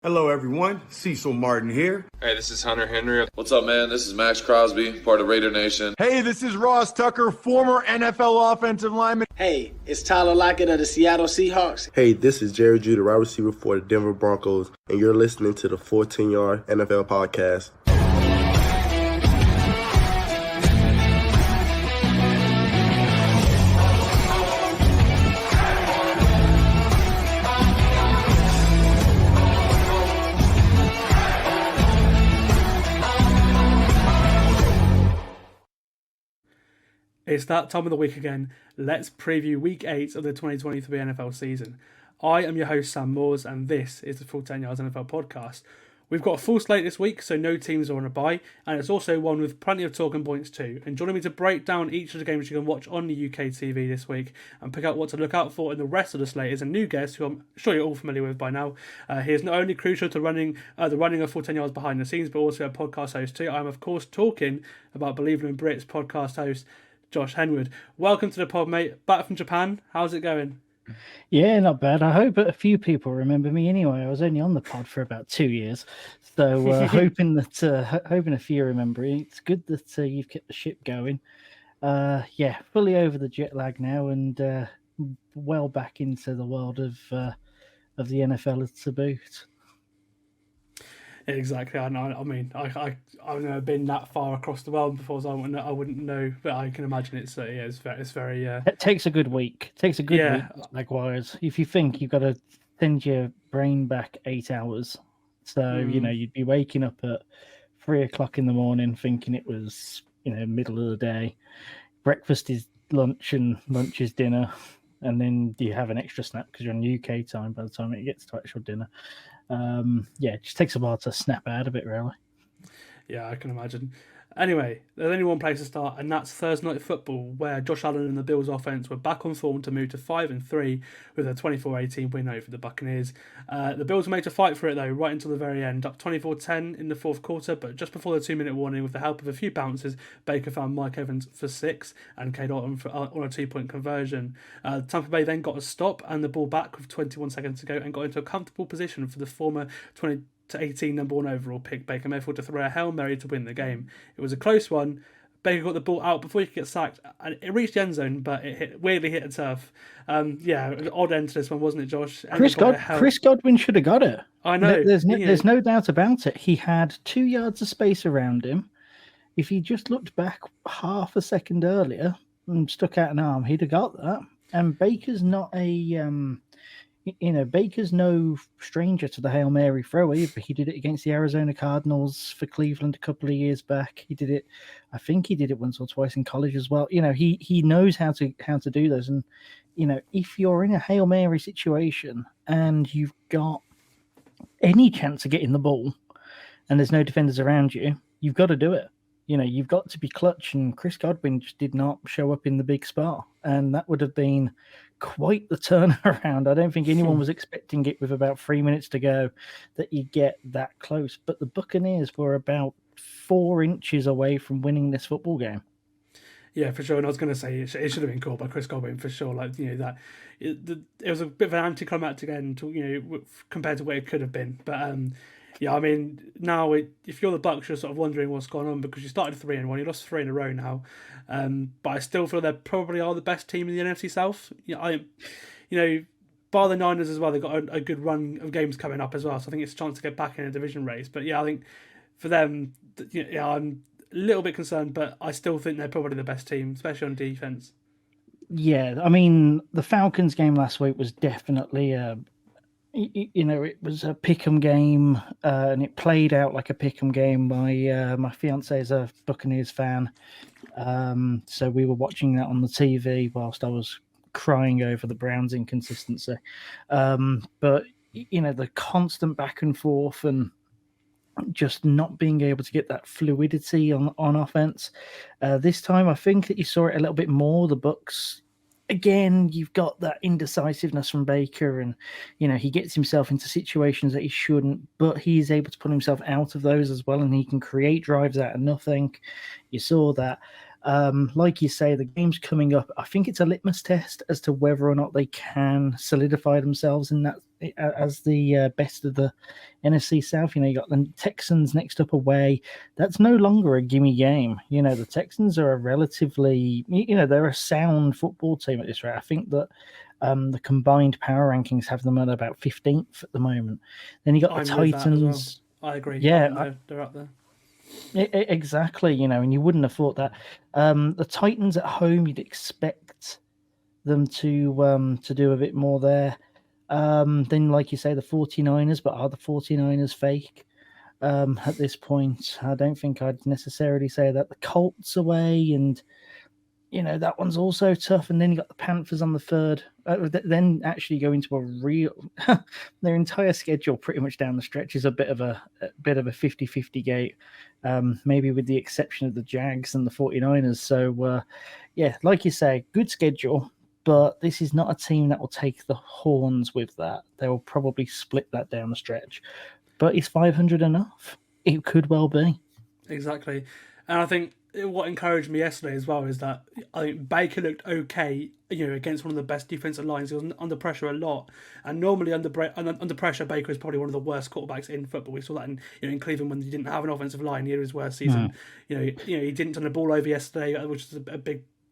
Hello, everyone. Cecil Martin here. Hey, this is Hunter Henry. What's up, man? This is Max Crosby, part of Raider Nation. Hey, this is Ross Tucker, former NFL offensive lineman. Hey, it's Tyler Lockett of the Seattle Seahawks. Hey, this is Jerry Judy, wide receiver for the Denver Broncos, and you're listening to the Full10Yards NFL podcast. It's that time of the week again. Let's preview Week 8 of the 2023 NFL season. I am your host, Sam Moores, and this is the Full 10 Yards NFL podcast. We've got a full slate this week, so no teams are on a bye, and it's also one with plenty of talking points too. And joining me to break down each of the games you can watch on the UK TV this week and pick out what to look out for in the rest of the slate is a new guest who I'm sure you're all familiar with by now. He is not only crucial to the running of Full 10 Yards behind the scenes, but also a podcast host too. I'm, of course, talking about Believing in Brits podcast host Josh Henwood. Welcome to the pod, mate. Back from Japan. How's it going? Yeah, not bad. I hope a few people remember me anyway. I was only on the pod for about 2 years. So hoping a few remember. It's good that you've kept the ship going. Fully over the jet lag now and well back into the world of the NFL to boot. Exactly. I mean, I've never been that far across the world before, so I wouldn't know. But I can imagine it's very. It takes a good week. It takes a good week. Likewise, if you think you've got to send your brain back 8 hours, so you'd be waking up at 3 o'clock in the morning thinking it was middle of the day. Breakfast is lunch and lunch is dinner, and then you have an extra snack because you're on UK time by the time it gets to actual dinner. It just takes a while to snap out of it, really. Yeah, I can imagine. Anyway, there's only one place to start, and that's Thursday Night Football, where Josh Allen and the Bills offense were back on form to move to 5-3 with a 24-18 win over the Buccaneers. The Bills were made to fight for it, though, right until the very end, up 24-10 in the fourth quarter, but just before the 2-minute warning, with the help of a few bounces, Baker found Mike Evans for 6 and Cade Otton on a 2-point conversion. Tampa Bay then got a stop and the ball back with 21 seconds to go and got into a comfortable position for the former 20-18 number 1 overall pick Baker Mayfield to throw a Hail Mary to win the game. It was a close one. Baker got the ball out before he could get sacked, and it reached the end zone, but it weirdly hit a turf. An odd end to this one, wasn't it, Josh? Chris Godwin should have got it. I know. There's no doubt about it. He had 2 yards of space around him. If he just looked back half a second earlier and stuck out an arm, he'd have got that. And Baker's not Baker's no stranger to the Hail Mary throw either. He did it against the Arizona Cardinals for Cleveland a couple of years back. I think he did it once or twice in college as well. He knows how to do those. And, if you're in a Hail Mary situation and you've got any chance of getting the ball and there's no defenders around you, you've got to do it. You've got to be clutch, and Chris Godwin just did not show up in the big spot, and that would have been quite the turnaround. I don't think anyone was expecting it with about 3 minutes to go that you get that close, but the Buccaneers were about 4 inches away from winning this football game. Yeah, for sure. And I was going to say it should have been called by Chris Godwin for sure. It was a bit of an anticlimactic end, compared to what it could have been, but. Now if you're the Bucs, you're sort of wondering what's going on because you started 3-1, you lost 3 in a row now. But I still feel they probably are the best team in the NFC South. Bar the Niners as well, they've got a good run of games coming up as well. So I think it's a chance to get back in a division race. But I think for them, I'm a little bit concerned, but I still think they're probably the best team, especially on defense. Yeah, I mean, the Falcons game last week was definitely it was a pick'em game, and it played out like a pick'em game. My fiance is a Buccaneers fan, so we were watching that on the TV whilst I was crying over the Browns' inconsistency. But the constant back and forth and just not being able to get that fluidity on offense. This time, I think that you saw it a little bit more. The Bucs. Again, you've got that indecisiveness from Baker, and he gets himself into situations that he shouldn't, but he's able to pull himself out of those as well, and he can create drives out of nothing. You saw that. Like you say, the game's coming up. I think it's a litmus test as to whether or not they can solidify themselves in that as the best of the NFC South. You got the Texans next up away. That's no longer a gimme game. The Texans are a relatively, they're a sound football team at this rate. I think that the combined power rankings have them at about 15th at the moment. Then you got the Titans. I agree. Yeah, they're up there. Exactly, and you wouldn't have thought that. The Titans at home, you'd expect them to do a bit more there. Then, like you say, the 49ers, but are the 49ers fake at this point? I don't think I'd necessarily say that. The Colts away, and that one's also tough. And then you got the Panthers on the third. Then actually go into a real their entire schedule pretty much down the stretch is a bit of a 50-50 gate, maybe with the exception of the Jags and the 49ers. So yeah, like you say, good schedule, but this is not a team that will take the horns with that. They will probably split that down the stretch. But is 500 enough? It could well be. Exactly. And I think what encouraged me yesterday as well is that I think Baker looked okay, against one of the best defensive lines. He was under pressure a lot, and normally under pressure, Baker is probably one of the worst quarterbacks in football. We saw that in Cleveland when he didn't have an offensive line. He had his worst season. He didn't turn the ball over yesterday, which is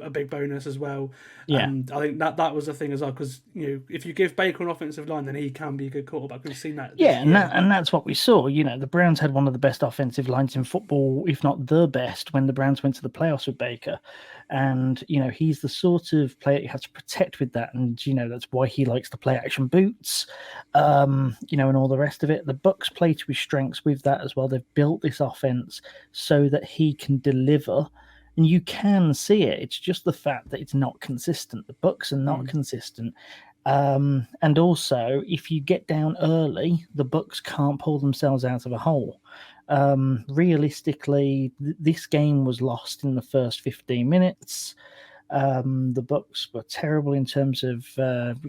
a big bonus as well. Yeah. I think that was the thing as well, because if you give Baker an offensive line, then he can be a good quarterback. We've seen that. Yeah, and that's what we saw. The Browns had one of the best offensive lines in football, if not the best, when the Browns went to the playoffs with Baker. And he's the sort of player you have to protect with that, and that's why he likes to play action boots, and all the rest of it. The Bucs play to his strengths with that as well. They've built this offense so that he can deliver. And you can see it. It's just the fact that it's not consistent. The Bucs are not consistent. And also, if you get down early, the Bucs can't pull themselves out of a hole. Realistically, this game was lost in the first 15 minutes. The Bucs were terrible in terms of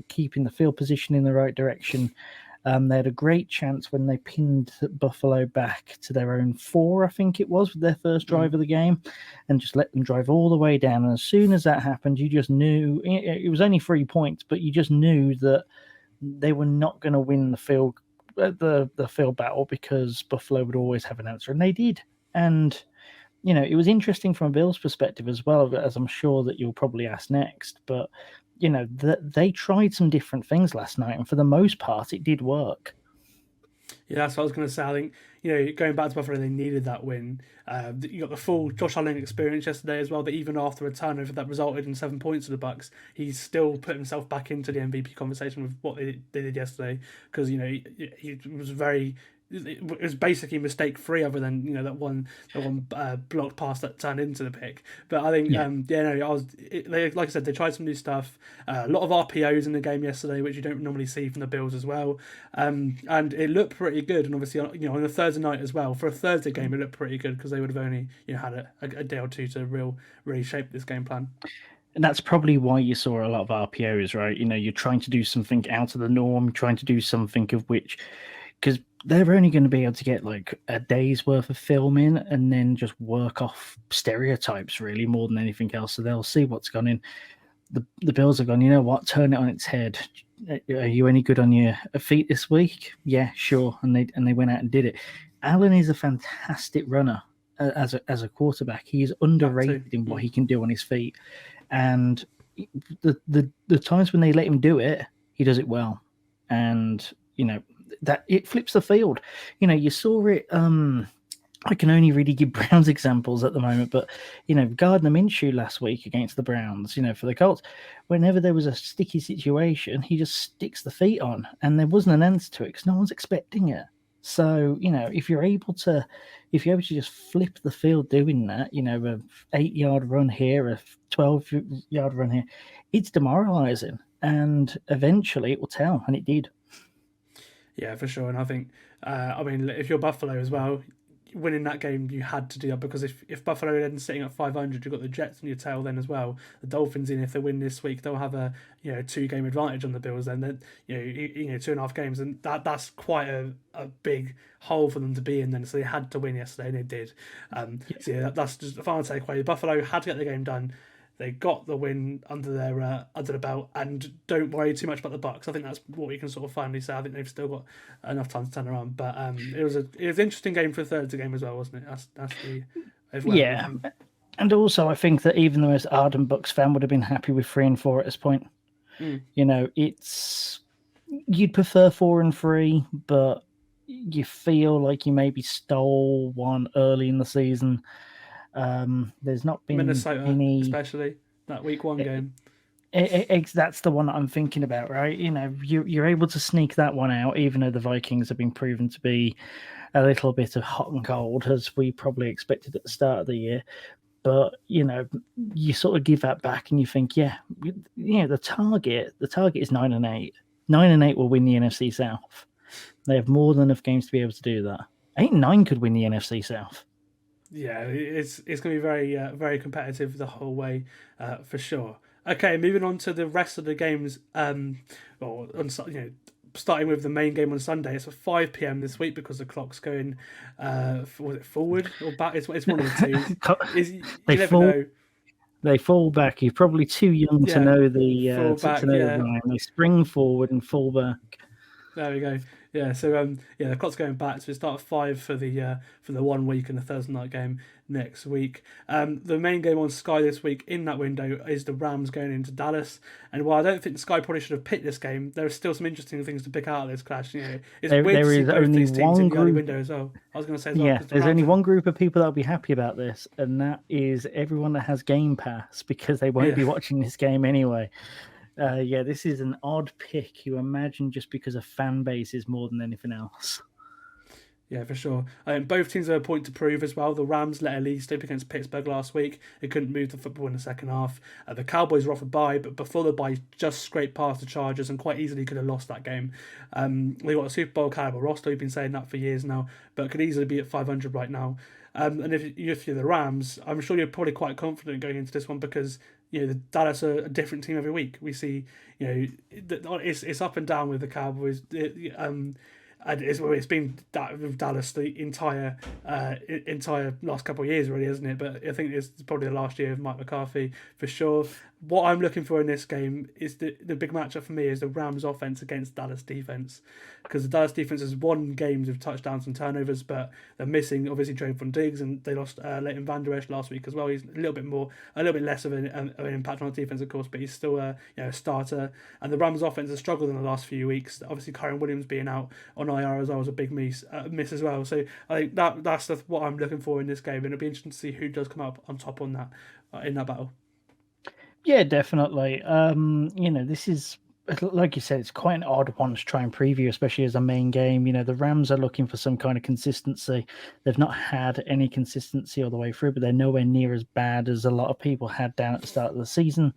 keeping the field position in the right direction. They had a great chance when they pinned Buffalo back to their own 4, I think it was, with their first drive of the game, and just let them drive all the way down. And as soon as that happened, you just knew it was only 3 points, but you just knew that they were not going to win the field battle, because Buffalo would always have an answer, and they did. And it was interesting from a Bills perspective as well, as I'm sure that you'll probably ask next, but they tried some different things last night, and for the most part, it did work. Yeah, that's what I was going to say. I think, going back to Buffalo, they needed that win. You got the full Josh Allen experience yesterday as well, that even after a turnover that resulted in 7 points to the Bucs, he's still put himself back into the MVP conversation with what they did yesterday, because, he was very... It was basically mistake-free, other than that one blocked pass that turned into the pick. But I think, like I said, they tried some new stuff. A lot of RPOs in the game yesterday, which you don't normally see from the Bills as well. And it looked pretty good. And obviously, on a Thursday night as well, for a Thursday game, it looked pretty good, because they would have only had a day or two to really shape this game plan. And that's probably why you saw a lot of RPOs, right? You're trying to do something out of the norm, trying to do something of which, because they're only going to be able to get like a day's worth of film in, and then just work off stereotypes really more than anything else. So they'll see what's gone in. The Bills have gone, you know what, turn it on its head. Are you any good on your feet this week? Yeah, sure. And they went out and did it. Allen is a fantastic runner as a quarterback. He is underrated in what he can do on his feet. And the times when they let him do it, he does it well. And, that it flips the field. You saw it. I can only really give Browns examples at the moment, but Gardner Minshew last week against the Browns, for the Colts, whenever there was a sticky situation, he just sticks the feet on, and there wasn't an answer to it because no one's expecting it. So if you're able to just flip the field doing that, a 8-yard run here, a 12-yard run here, it's demoralizing, and eventually it will tell, and it did. Yeah, for sure. And I think, if you're Buffalo as well, winning that game, you had to do that, because if Buffalo are then sitting at 500, you've got the Jets on your tail then as well. The Dolphins, if they win this week, they'll have a 2-game advantage on the Bills. Then 2.5 games, and that's quite a big hole for them to be in. Then, so they had to win yesterday, and they did. So yeah, that's just the final takeaway. Buffalo had to get the game done. They got the win under the belt, and don't worry too much about the Bucks. I think that's what we can sort of finally say. I think they've still got enough time to turn around. But it was an interesting game for a third game as well, wasn't it? That's the yeah. And also, I think that even the most ardent Bucks fan would have been happy with 3-4 at this point. It's you'd prefer 4-3, but you feel like you maybe stole one early in the season. There's not been Minnesota, any, especially that week 1 game. That's the one that I'm thinking about, right? You're able to sneak that one out, even though the Vikings have been proven to be a little bit of hot and cold, as we probably expected at the start of the year. But you sort of give that back, and you think, the target is 9-8. 9-8 will win the NFC South. They have more than enough games to be able to do that. 8-9 could win the NFC South. Yeah, it's going to be very very competitive the whole way, for sure. Okay, moving on to the rest of the games. Starting with the main game on Sunday. It's at 5 p.m. this week because the clock's going. Was it forward or back? It's one of the two. They fall back. You're probably too young to know the line. They spring forward and fall back. There we go. Yeah, so the clock's going back. So we start at 5 for the 1 week, and the Thursday night game next week. The main game on Sky this week in that window is the Rams going into Dallas. And while I don't think Sky probably should have picked this game, there are still some interesting things to pick out of this clash. It's weird to see both these teams in the early window as well. I was going to say as well. Yeah, there's only one group of people that'll be happy about this, and that is everyone that has Game Pass, because they won't be watching this game anyway. This is an odd pick, you imagine, just because of fan bases more than anything else. Yeah, for sure. Both teams have a point to prove as well. The Rams let a lead slip against Pittsburgh last week. They couldn't move the football in the second half. The Cowboys were off a bye, but before the bye, just scraped past the Chargers and quite easily could have lost that game. They got a Super Bowl caliber roster. We've been saying that for years now, but could easily be at 500 right now. And if you're the Rams, I'm sure you're probably quite confident going into this one, because the Dallas are a different team every week. We see, it's up and down with the Cowboys. And it's been that with Dallas the entire last couple of years, really, isn't it? But I think it's probably the last year of Mike McCarthy for sure. What I'm looking for in this game is the big matchup for me is the Rams offense against Dallas defense, because the Dallas defense has won games with touchdowns and turnovers, but they're missing obviously Trayvon Diggs, and they lost Leighton Van Der Esch last week as well. He's a little bit less of an impact on the defense, of course, but he's still a starter. And the Rams offense has struggled in the last few weeks. Obviously, Kyron Williams being out on IR as well was a big miss as well. So I think that's what I'm looking for in this game, and it'll be interesting to see who does come up on top on that in that battle. Yeah, definitely. This is, like you said, it's quite an odd one to try and preview, especially as a main game. The Rams are looking for some kind of consistency. They've not had any consistency all the way through, but they're nowhere near as bad as a lot of people had down at the start of the season.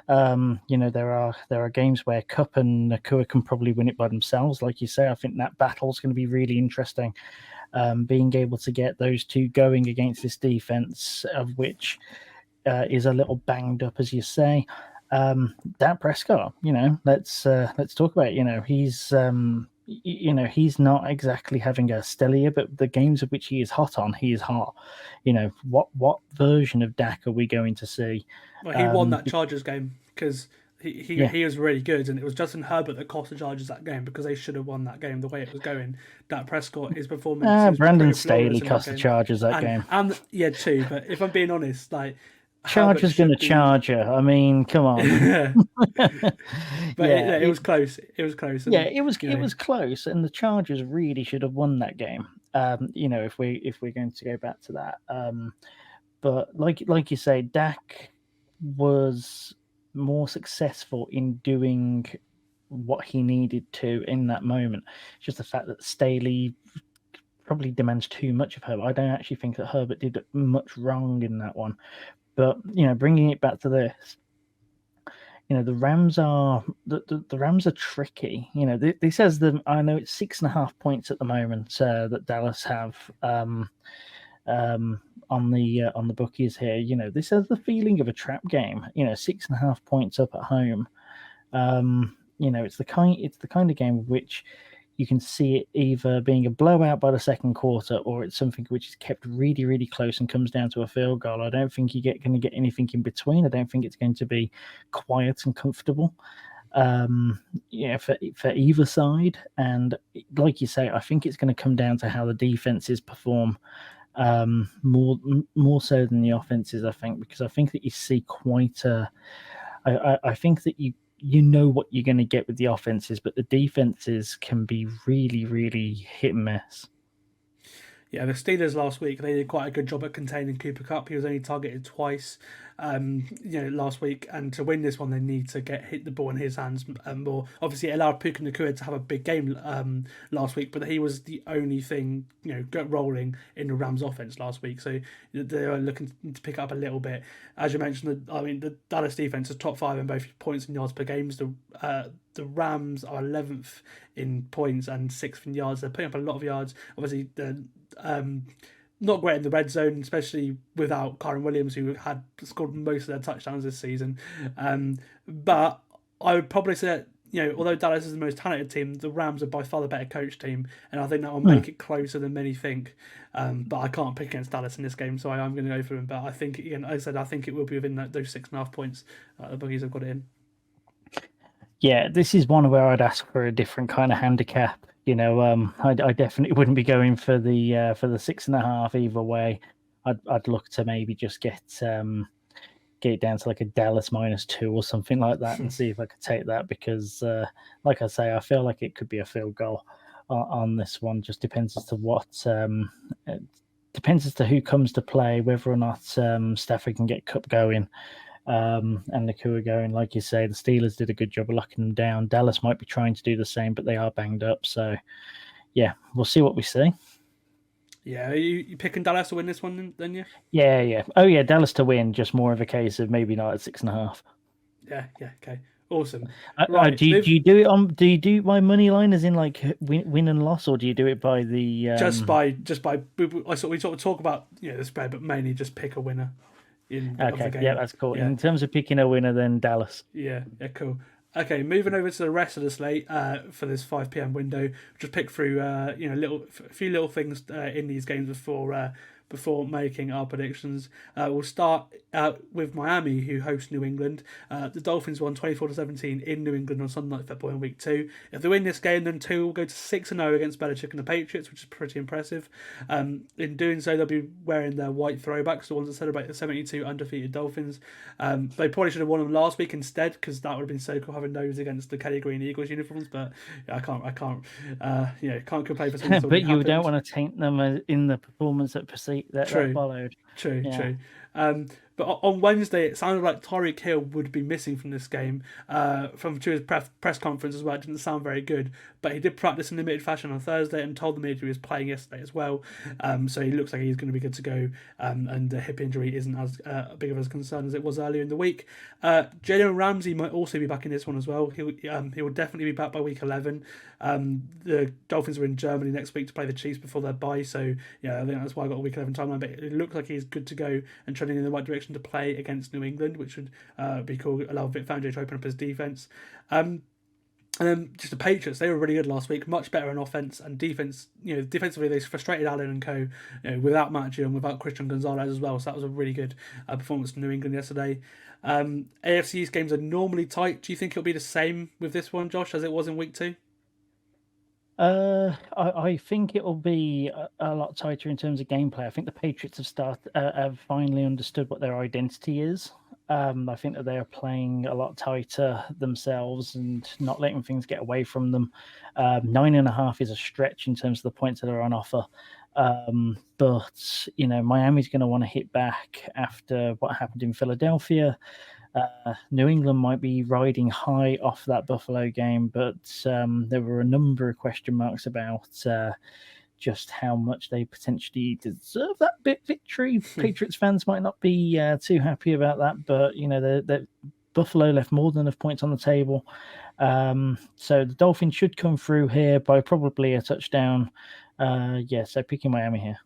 There are games where Kupp and Nakua can probably win it by themselves. Like you say, I think that battle is going to be really interesting. Being able to get those two going against this defense, of which is a little banged up, as you say. Dak Prescott, let's talk about it. He's not exactly having a stellar year, but the games of which he is hot on, he is hot. What version of Dak are we going to see? Well, he won that Chargers game because he was really good, and it was Justin Herbert that cost the Chargers that game, because they should have won that game the way it was going. Dak Prescott, his performance. Brandon Staley cost the Chargers that game. And yeah, too. But if I'm being honest, Chargers going to charge you. I mean, come on. But it was close. It was close. And, it was close, and the Chargers really should have won that game. If we're going to go back to that. But like you say, Dak was more successful in doing what he needed to in that moment. It's just the fact that Staley probably demands too much of Herbert. I don't actually think that Herbert did much wrong in that one. But, bringing it back to this, the Rams are the Rams are tricky. This says them. I know it's 6.5 points at the moment that Dallas have on the bookies here. This has the feeling of a trap game. 6.5 points up at home. It's the kind of game which you can see it either being a blowout by the second quarter, or it's something which is kept really, really close and comes down to a field goal. I don't think you're going to get anything in between. I don't think it's going to be quiet and comfortable. For either side. And like you say, I think it's going to come down to how the defenses perform more so than the offenses, I think, because I think that you see quite a. I think that you know what you're going to get with the offenses, but the defenses can be really, really hit and miss. Yeah, the Steelers last week, they did quite a good job at containing Cooper Kupp. He was only targeted twice, last week. And to win this one, they need to hit the ball in his hands more. Obviously, it allowed Puka Nacua to have a big game last week, but he was the only thing, rolling in the Rams offense last week. So they are looking to pick up a little bit. As you mentioned, the Dallas defense is top 5 in both points and yards per games. The Rams are 11th in points and 6th in yards. They're putting up a lot of yards. Obviously, they're not great in the red zone, especially without Kyron Williams, who had scored most of their touchdowns this season. But I would probably say that, although Dallas is the most talented team, the Rams are by far the better coach team, and I think that will make it closer than many think. But I can't pick against Dallas in this game, so I'm going to go for them. But I think, again, I think it will be within those 6.5 points. The bookies have got it in. Yeah, this is one where I'd ask for a different kind of handicap. I definitely wouldn't be going for the 6.5 either way. I'd look to maybe just get it down to like a Dallas -2 or something like that, and see if I could take that, because, like I say, I feel like it could be a field goal on this one. Just depends as to what depends as to who comes to play, whether or not Stafford can get Kupp going. And Nacua going. Like you say, the Steelers did a good job of locking them down. Dallas might be trying to do the same, but they are banged up. So, yeah, we'll see what we see. Yeah, are you picking Dallas to win this one then? Yeah. Oh, yeah, Dallas to win. Just more of a case of maybe not at 6.5. Yeah. Okay. Awesome. Right, do you do it on? Do you do it by money line, as in like win and loss, or do you do it by the? Just by. We sort of talk about the spread, but mainly just pick a winner. Okay, yeah, that's cool. Yeah. In terms of picking a winner, then Dallas. Yeah, cool. Okay, moving over to the rest of the slate for this 5 p.m. window. Just pick through a few little things in these games before making our predictions. We'll start with Miami, who host New England. The Dolphins won 24-17 in New England on Sunday Night Football in Week 2. If they win this game, then 2 will go to 6-0 against Belichick and the Patriots, which is pretty impressive. In doing so, they'll be wearing their white throwbacks, the ones that celebrate the 72 undefeated Dolphins. They probably should have won them last week instead, because that would have been so cool having those against the Kelly Green Eagles uniforms. But I can't complain for something. But you don't want to taint them in the performance that followed. True. But on Wednesday, it sounded like Tyreek Hill would be missing from this game. From his press conference as well, it didn't sound very good. But he did practice in limited fashion on Thursday and told the media he was playing yesterday as well. So he looks like he's going to be good to go. And the hip injury isn't as big of a concern as it was earlier in the week. Jalen Ramsey might also be back in this one as well. He will definitely be back by week 11. The Dolphins are in Germany next week to play the Chiefs before their bye. So yeah, I think that's why I got a week 11 timeline. But it looks like he's good to go and trending in the right direction to play against New England, which would be cool. Allow Vic Fangio to open up his defense. And then just the Patriots, they were really good last week, much better on offense and defense. Defensively, they frustrated Allen and co. Without Matt and without Christian Gonzalez as well. So that was a really good performance from New England yesterday. AFC's games are normally tight. Do you think it'll be the same with this one, Josh, as it was in week 2? I think it will be a lot tighter in terms of gameplay. I think the Patriots have finally understood what their identity is. I think that they are playing a lot tighter themselves and not letting things get away from them. 9.5 is a stretch in terms of the points that are on offer. But Miami's going to want to hit back after what happened in Philadelphia. New England might be riding high off that Buffalo game, but there were a number of question marks about just how much they potentially deserve that victory. Patriots fans might not be too happy about that, but Buffalo left more than enough points on the table. So the Dolphins should come through here by probably a touchdown. So picking Miami here.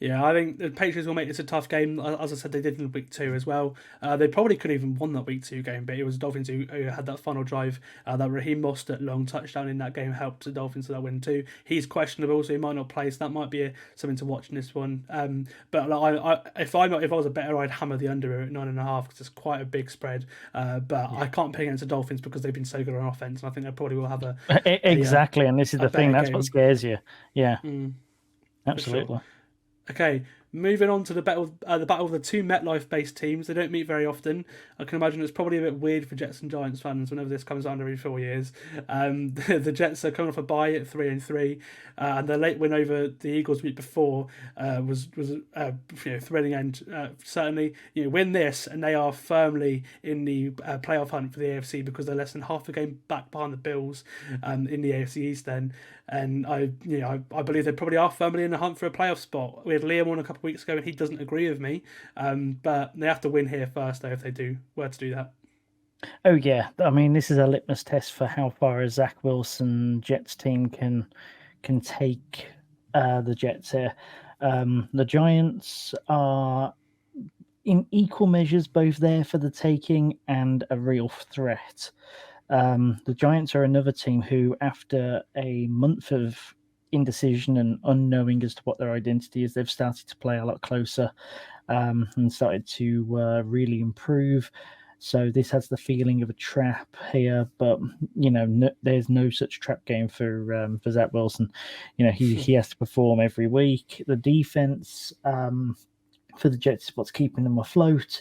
Yeah, I think the Patriots will make this a tough game. As I said, they did in week 2 as well. They probably could have even won that week 2 game, but it was the Dolphins who had that final drive. That Raheem Mostert long touchdown in that game helped the Dolphins to that win too. He's questionable, so he might not play, so that might be something to watch in this one. But if I was a better, I'd hammer the under at 9.5 because it's quite a big spread. But I can't pick against the Dolphins because they've been so good on offense, and I think they probably will have exactly. And this is the thing. That's game. what scares you. Yeah, absolutely. Sure. Okay, moving on to the battle of the two MetLife-based teams. They don't meet very often. I can imagine it's probably a bit weird for Jets and Giants fans whenever this comes out every 4 years. The Jets are coming off a bye at 3-3, and their late win over the Eagles week before was thrilling. And certainly, win this, and they are firmly in the playoff hunt for the AFC because they're less than half a game back behind the Bills in the AFC East. Then. And I believe they probably are firmly in the hunt for a playoff spot. We had Liam on a couple of weeks ago, and he doesn't agree with me. But they have to win here first, though, if they were to do that. Oh yeah, I mean this is a litmus test for how far a Zach Wilson Jets team can take the Jets here. The Giants are in equal measures both there for the taking and a real threat. The Giants are another team who, after a month of indecision and unknowing as to what their identity is, they've started to play a lot closer and started to really improve. So this has the feeling of a trap here, but there's no such trap game for Zach Wilson. He has to perform every week. The defense for the Jets is what's keeping them afloat,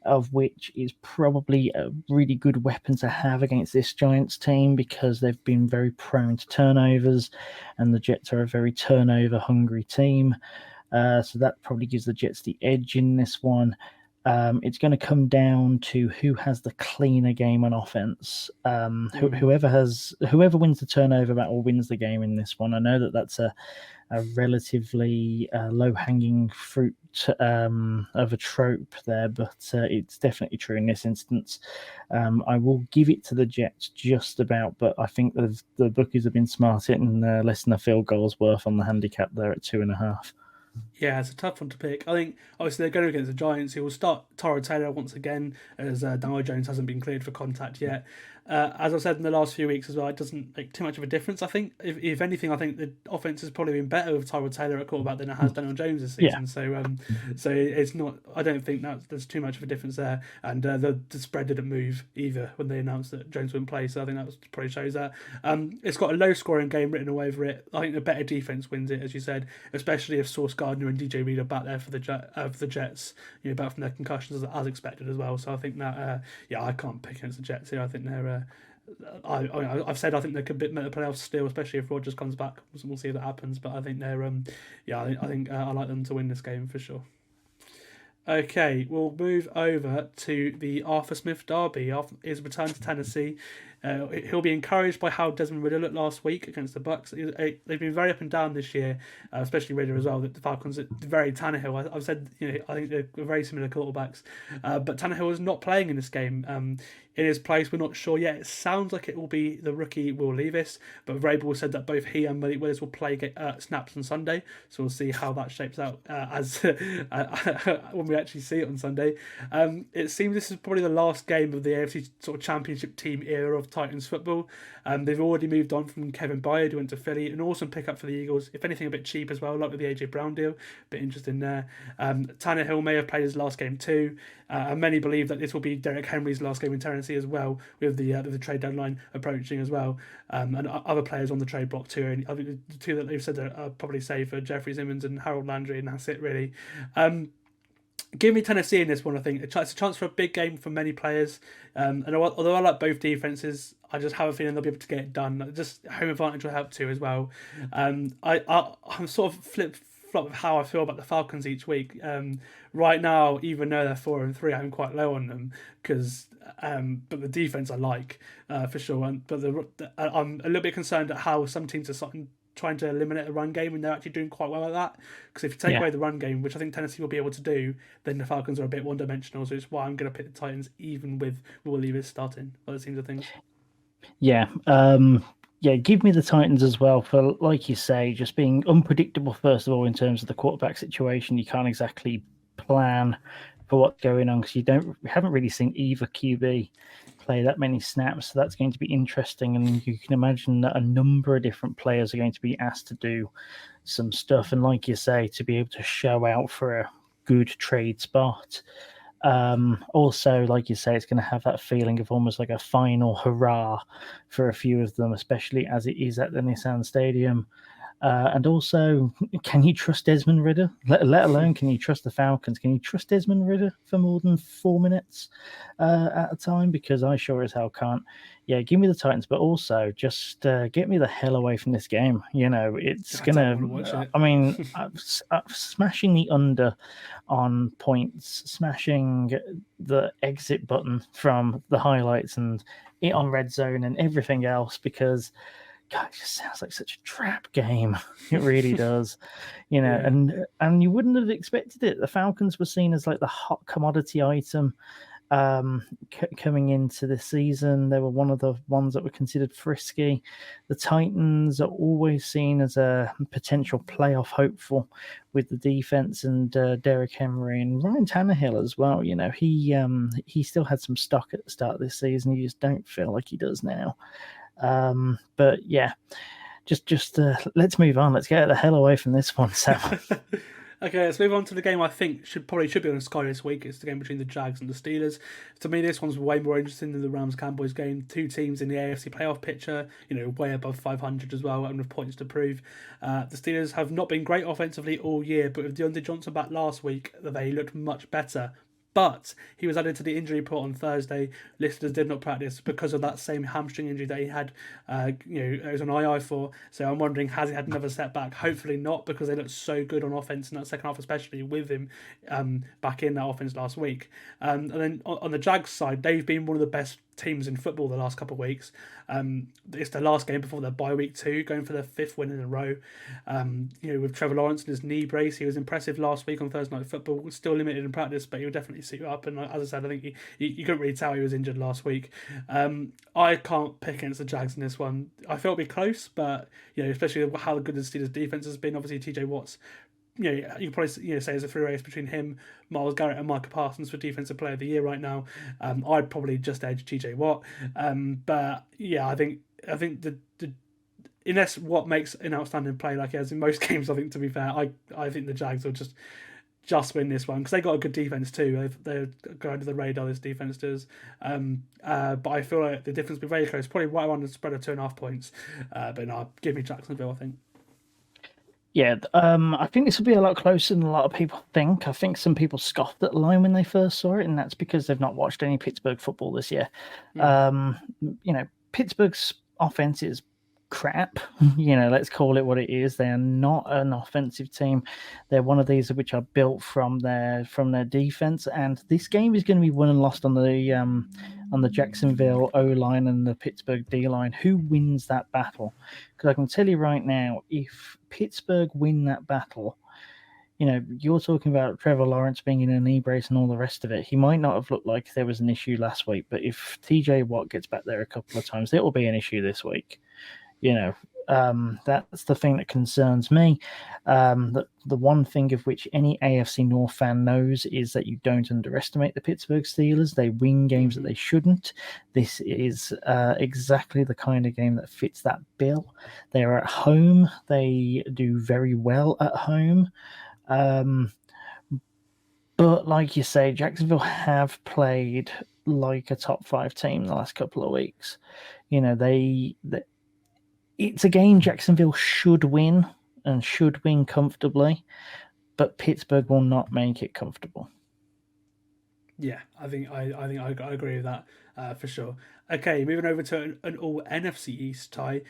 of which is probably a really good weapon to have against this Giants team because they've been very prone to turnovers, and the Jets are a very turnover-hungry team. So that probably gives the Jets the edge in this one. It's going to come down to who has the cleaner game on offense. Whoever wins the turnover battle wins the game in this one. I know that that's a relatively low-hanging fruit of a trope there, but it's definitely true in this instance. I will give it to the Jets just about, but I think the bookies have been smart hitting less than a field goal's worth on the handicap there at 2.5. Yeah, it's a tough one to pick. I think, obviously, they're going against the Giants, who will start Tyrod Taylor once again, as Daniel Jones hasn't been cleared for contact yet. As I've said in the last few weeks as well, it doesn't make too much of a difference. I think, if anything, I think the offense has probably been better with Tyrod Taylor at quarterback than it has Daniel Jones this season. Yeah. So it's not. I don't think there's too much of a difference there. And the spread didn't move either when they announced that Jones wouldn't play. So I think that probably shows that. It's got a low-scoring game written all over it. I think the better defense wins it, as you said, especially if Sauce Gardner and DJ Reed are back there for the Jets. Back from their concussions as expected as well. So I think that I can't pick against the Jets here. I think they're. I've said I think they could make the playoffs still, especially if Rodgers comes back. We'll see if that happens, but I think they're I think I like them to win this game for sure. Okay, we'll move over to the Arthur Smith Derby. His return to Tennessee. He'll be encouraged by how Desmond Ridder looked last week against the Bucs. They've been very up and down this year, especially Ridder as well. The Falcons are very Tannehill. I've said I think they're very similar quarterbacks, but Tannehill is not playing in this game. In his place, we're not sure yet. It sounds like it will be the rookie Will Levis, but Vrabel said that both he and Malik Willis will play snaps on Sunday, so we'll see how that shapes out as when we actually see it on Sunday. It seems this is probably the last game of the AFC sort of championship team era of Titans football. They've already moved on from Kevin Byard, who went to Philly, an awesome pickup for the Eagles, if anything a bit cheap as well, like with the AJ Brown deal. Bit interesting there. Tannehill may have played his last game too, and many believe that this will be Derrick Henry's last game in Tennessee as well, with the trade deadline approaching as well, and other players on the trade block too. And I think the two that they've said are probably safe are Jeffrey Simmons and Harold Landry, and that's it really. Give me Tennessee in this one. I think it's a chance for a big game for many players. And although I like both defenses, I just have a feeling they'll be able to get it done. Just home advantage will help too as well. I'm sort of flip-flop with how I feel about the Falcons each week. Right now, even though they're 4-3, I'm quite low on them because, but the defense I like for sure. But I'm a little bit concerned at how some teams are starting trying to eliminate the run game, and they're actually doing quite well at that. Because if you take away the run game, which I think Tennessee will be able to do, then the Falcons are a bit one-dimensional. So it's why I'm going to pick the Titans, even with Will Levis starting, by the seams of things. Yeah. Give me the Titans as well for, like you say, just being unpredictable, first of all, in terms of the quarterback situation. You can't exactly plan for what's going on because we haven't really seen either QB play that many snaps, so that's going to be interesting. And you can imagine that a number of different players are going to be asked to do some stuff, and like you say, to be able to show out for a good trade spot. Also, like you say, it's going to have that feeling of almost like a final hurrah for a few of them, especially as it is at the Nissan Stadium. And also, can you trust Desmond Ridder? Let alone, can you trust the Falcons? Can you trust Desmond Ridder for more than 4 minutes at a time? Because I sure as hell can't. Yeah, give me the Titans, but also just get me the hell away from this game. It's going to... I mean, smashing the under on points, smashing the exit button from the highlights and it on red zone and everything else, because... God, it just sounds like such a trap game. It really does, and you wouldn't have expected it. The Falcons were seen as like the hot commodity item coming into this season. They were one of the ones that were considered frisky. The Titans are always seen as a potential playoff hopeful with the defense and Derrick Henry and Ryan Tannehill as well. He still had some stock at the start of this season. You just don't feel like he does now. But yeah, just let's move on. Let's get the hell away from this one, Sam. Okay, let's move on to the game I think should be on the Sky this week. It's the game between the Jags and the Steelers. To me, this one's way more interesting than the Rams-Cowboys game. Two teams in the AFC playoff picture, way above 500 as well, and with points to prove. The Steelers have not been great offensively all year, but with Deontay Johnson back last week, they looked much better. But he was added to the injury report on Thursday, listed as did not practice because of that same hamstring injury that he had, it was on II for. So I'm wondering, has he had another setback? Hopefully not, because they looked so good on offense in that second half, especially with him back in that offense last week. And then on the Jags side, they've been one of the best teams in football the last couple of weeks. It's their last game before their bye week 2, going for their 5th win in a row. With Trevor Lawrence and his knee brace, he was impressive last week on Thursday Night Football. Was still limited in practice, but he'll definitely suit up. And as I said, I think you couldn't really tell he was injured last week. I can't pick against the Jags in this one. I felt it'd be close, but especially how good the Steelers' defense has been. Obviously, TJ Watt's. You can probably say there's a free race between him, Myles Garrett, and Micah Parsons for Defensive Player of the Year right now. I'd probably just edge TJ Watt, but yeah, I think the unless Watt makes an outstanding play like he has in most games, I think, to be fair, I think the Jags will just win this one because they got a good defense too. They're going under the radar, this defense does. But I feel like the difference will be very close, probably right around the spread of 2.5 points. But no, give me Jacksonville, I think. Yeah, I think this will be a lot closer than a lot of people think. I think some people scoffed at the line when they first saw it, and that's because they've not watched any Pittsburgh football this year. Pittsburgh's offense is crap. Let's call it what it is. They are not an offensive team. They're one of these which are built from their defense, and this game is going to be won and lost on the Jacksonville O-line and the Pittsburgh D-line. Who wins that battle? Because I can tell you right now, if Pittsburgh win that battle, you're talking about Trevor Lawrence being in a knee brace and all the rest of it. He might not have looked like there was an issue last week, but if TJ Watt gets back there a couple of times, it will be an issue this week. That's the thing that concerns me. The one thing of which any AFC North fan knows is that you don't underestimate the Pittsburgh Steelers. They win games that they shouldn't. This is exactly the kind of game that fits that bill. They're at home. They do very well at home. But like you say, Jacksonville have played like a top 5 team the last couple of weeks. It's a game Jacksonville should win and should win comfortably, but Pittsburgh will not make it comfortable. Yeah, I think I agree with that for sure. Okay, moving over to an all NFC East tie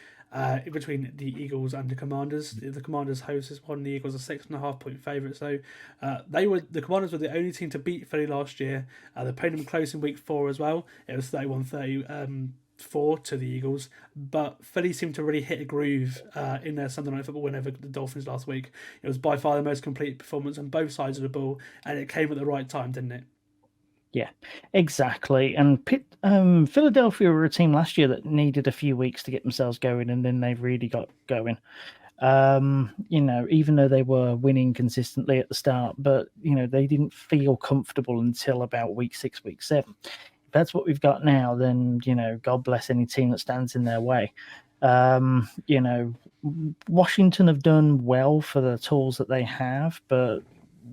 between the Eagles and the Commanders. The Commanders host this one. The Eagles are 6.5 point favourites. So the Commanders were the only team to beat Philly last year. They played them close in week 4 as well. It was 31-30. 4 to the Eagles, but Philly seemed to really hit a groove in their Sunday Night Football win over the Dolphins last week. It was by far the most complete performance on both sides of the ball, and it came at the right time, didn't it? Yeah, exactly. And Philadelphia were a team last year that needed a few weeks to get themselves going, and then they really got going. Even though they were winning consistently at the start, but they didn't feel comfortable until about week 6, week 7. If that's what we've got now, then God bless any team that stands in their way. Washington have done well for the tools that they have, but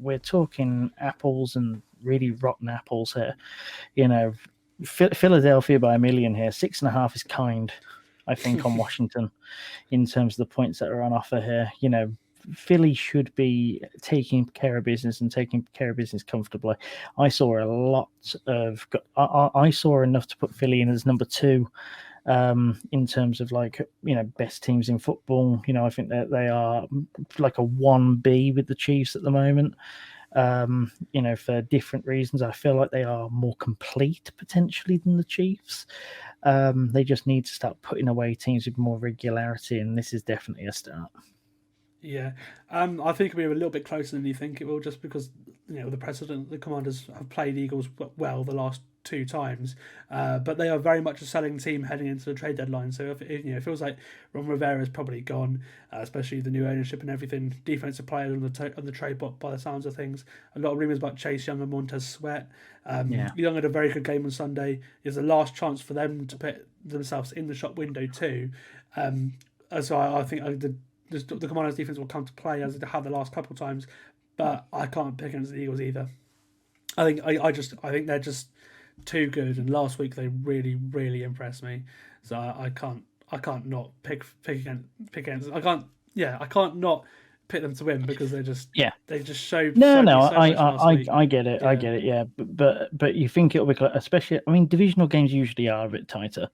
we're talking apples and really rotten apples here. Philadelphia by a million here. 6.5 is kind, I think, on Washington in terms of the points that are on offer here. Philly should be taking care of business and taking care of business comfortably. I saw I saw enough to put Philly in as number 2 in terms of best teams in football. I think that they are like a 1B with the Chiefs at the moment. For different reasons. I feel like they are more complete potentially than the Chiefs. They just need to start putting away teams with more regularity, and this is definitely a start. Yeah, I think it'll be a little bit closer than you think it will, just because the precedent, the Commanders have played Eagles well the last 2 times, but they are very much a selling team heading into the trade deadline. So it feels like Ron Rivera is probably gone, especially the new ownership and everything. Defensive players on the trade block by the sounds of things. A lot of rumours about Chase Young and Montez Sweat. Young had a very good game on Sunday. It's the last chance for them to put themselves in the shop window too. So I think the Commanders' defense will come to play as they have the last couple of times, but I can't pick against the Eagles either. I think they're just too good, and last week they really, really impressed me. So I can't not pick against. I can't not pick them to win because they just showed. I get it. Yeah. I get it. Yeah, but you think it'll be especially. I mean, divisional games usually are a bit tighter,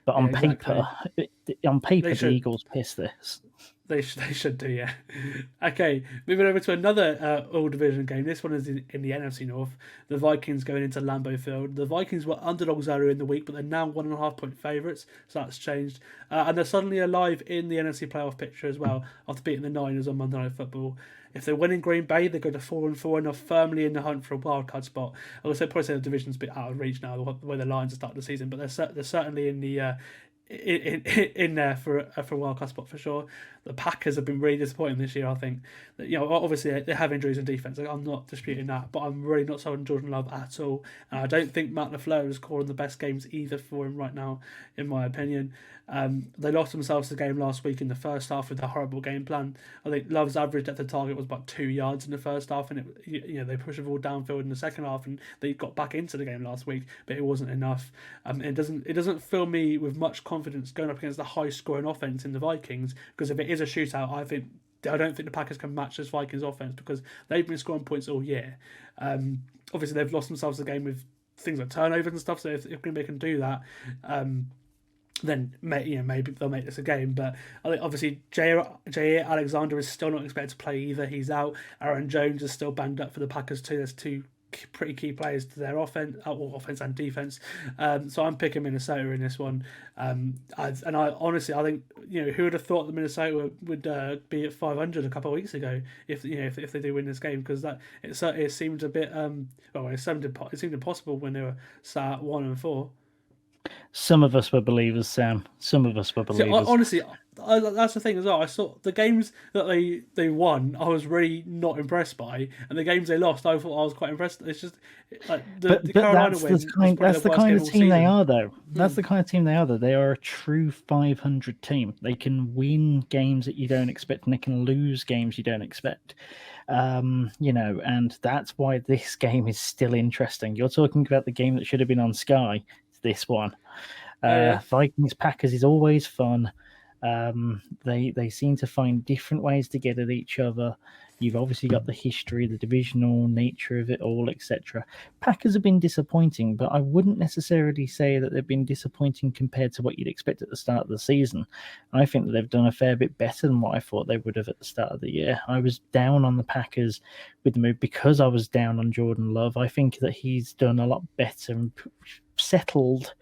but on paper, the Eagles piss this. They should do, yeah. Okay, moving over to another all-division game. This one is in the NFC North. The Vikings going into Lambeau Field. The Vikings were underdogs earlier in the week, but they're now 1.5-point favourites, so that's changed. And they're suddenly alive in the NFC playoff picture as well, after beating the Niners on Monday Night Football. If they win in Green Bay, they go to 4-4 and are firmly in the hunt for a wildcard spot. I would probably say the division's a bit out of reach now, the way the Lions are starting the season, but they're certainly in the in there for a wildcard spot for sure. The Packers have been really disappointing this year. I think that, obviously they have injuries in defense. I'm not disputing that, but I'm really not sold on Jordan Love at all. And I don't think Matt LaFleur is calling the best games either for him right now, in my opinion. They lost themselves the game last week in the first half with a horrible game plan. I think Love's average at the target was about 2 yards in the first half, and they pushed the ball downfield in the second half, and they got back into the game last week, but it wasn't enough. It doesn't fill me with much confidence going up against the high scoring offense in the Vikings, because if it is a shootout, I don't think the Packers can match this Vikings offense, because they've been scoring points all year. Obviously they've lost themselves the game with things like turnovers and stuff, so if Green Bay can do that, then maybe they'll make this a game. But I think obviously Jair Alexander is still not expected to play either. He's out. Aaron Jones is still banged up for the Packers too. There's 2 pretty key players to their offense and defense. So I'm picking Minnesota in this one. I honestly think who would have thought that Minnesota would be at 500 a couple of weeks ago if they do win this game, because it seemed a bit it seemed impossible when they were sat at 1-4. Some of us were believers, Sam. Some of us were believers. Honestly, that's the thing as well. I saw the games that they won, I was really not impressed by, and the games they lost, I thought I was quite impressed. It's just like the Carolina win. That's the kind of team they are, though. That's the kind of team they are, though. They are a true 500 team. They can win games that you don't expect, and they can lose games you don't expect. And that's why this game is still interesting. You're talking about the game that should have been on Sky. This one, Vikings Packers is always fun. They seem to find different ways to get at each other. You've obviously got the history, the divisional nature of it all, etc. Packers have been disappointing, but I wouldn't necessarily say that they've been disappointing compared to what you'd expect at the start of the season. I think that they've done a fair bit better than what I thought they would have at the start of the year. I was down on the Packers with the move because I was down on Jordan Love. I think that he's done a lot better and settled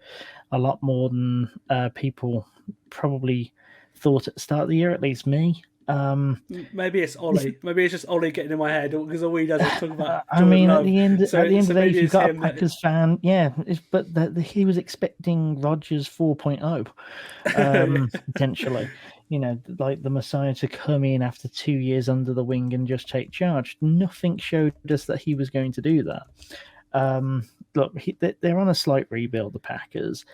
a lot more than people probably thought at the start of the year, at least me. Maybe it's Ollie. Maybe it's just Ollie getting in my head because all he does is talk about. I mean, Love. at the end of the day, if you've got a Packers fan, but he was expecting Rodgers 4.0, potentially. Like the Messiah to come in after 2 years under the wing and just take charge. Nothing showed us that he was going to do that. Look, they're on a slight rebuild, the Packers,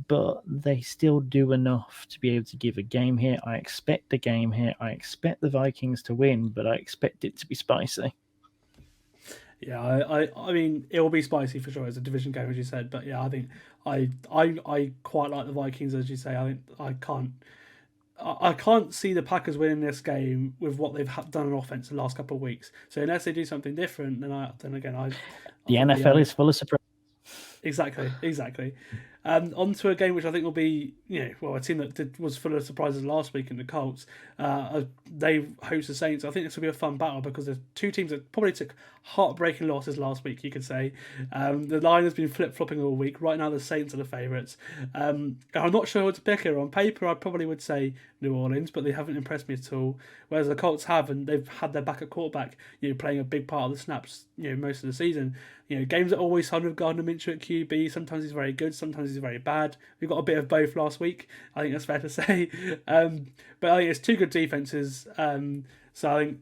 but they still do enough to be able to give a game here. I expect a game here. I expect the Vikings to win, but I expect it to be spicy. Yeah, I mean, it will be spicy for sure. It's a division game, as you said, but yeah, I think I quite like the Vikings, as you say. I can't see the Packers winning this game with what they've done on offense the last couple of weeks. So unless they do something different, then the NFL is full of surprises. Exactly. Onto a game which I think will be, a team that was full of surprises last week in the Colts. They host the Saints. I think this will be a fun battle because there's two teams that probably took heartbreaking losses last week, you could say. The line has been flip-flopping all week. Right now, the Saints are the favourites. I'm not sure who to pick here. On paper, I probably would say New Orleans, but they haven't impressed me at all. Whereas the Colts have, and they've had their backup quarterback, playing a big part of the snaps, most of the season. Games are always hard with Gardner Minshew at QB. Sometimes he's very good, sometimes he's very bad. We got a bit of both last week. I think that's fair to say. But I think it's two good defenses. So I think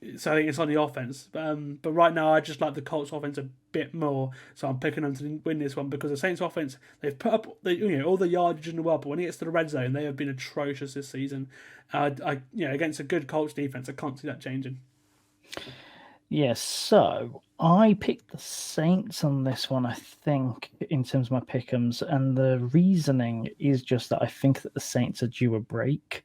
it's on the offense. But right now, I just like the Colts offense a bit more. So I'm picking them to win this one because the Saints offense, they've put up all the yardage in the world, but when it gets to the red zone, they have been atrocious this season. Against a good Colts defense, I can't see that changing. Yes, so I picked the Saints on this one, I think, in terms of my pick'ems, and the reasoning is just that I think that the Saints are due a break.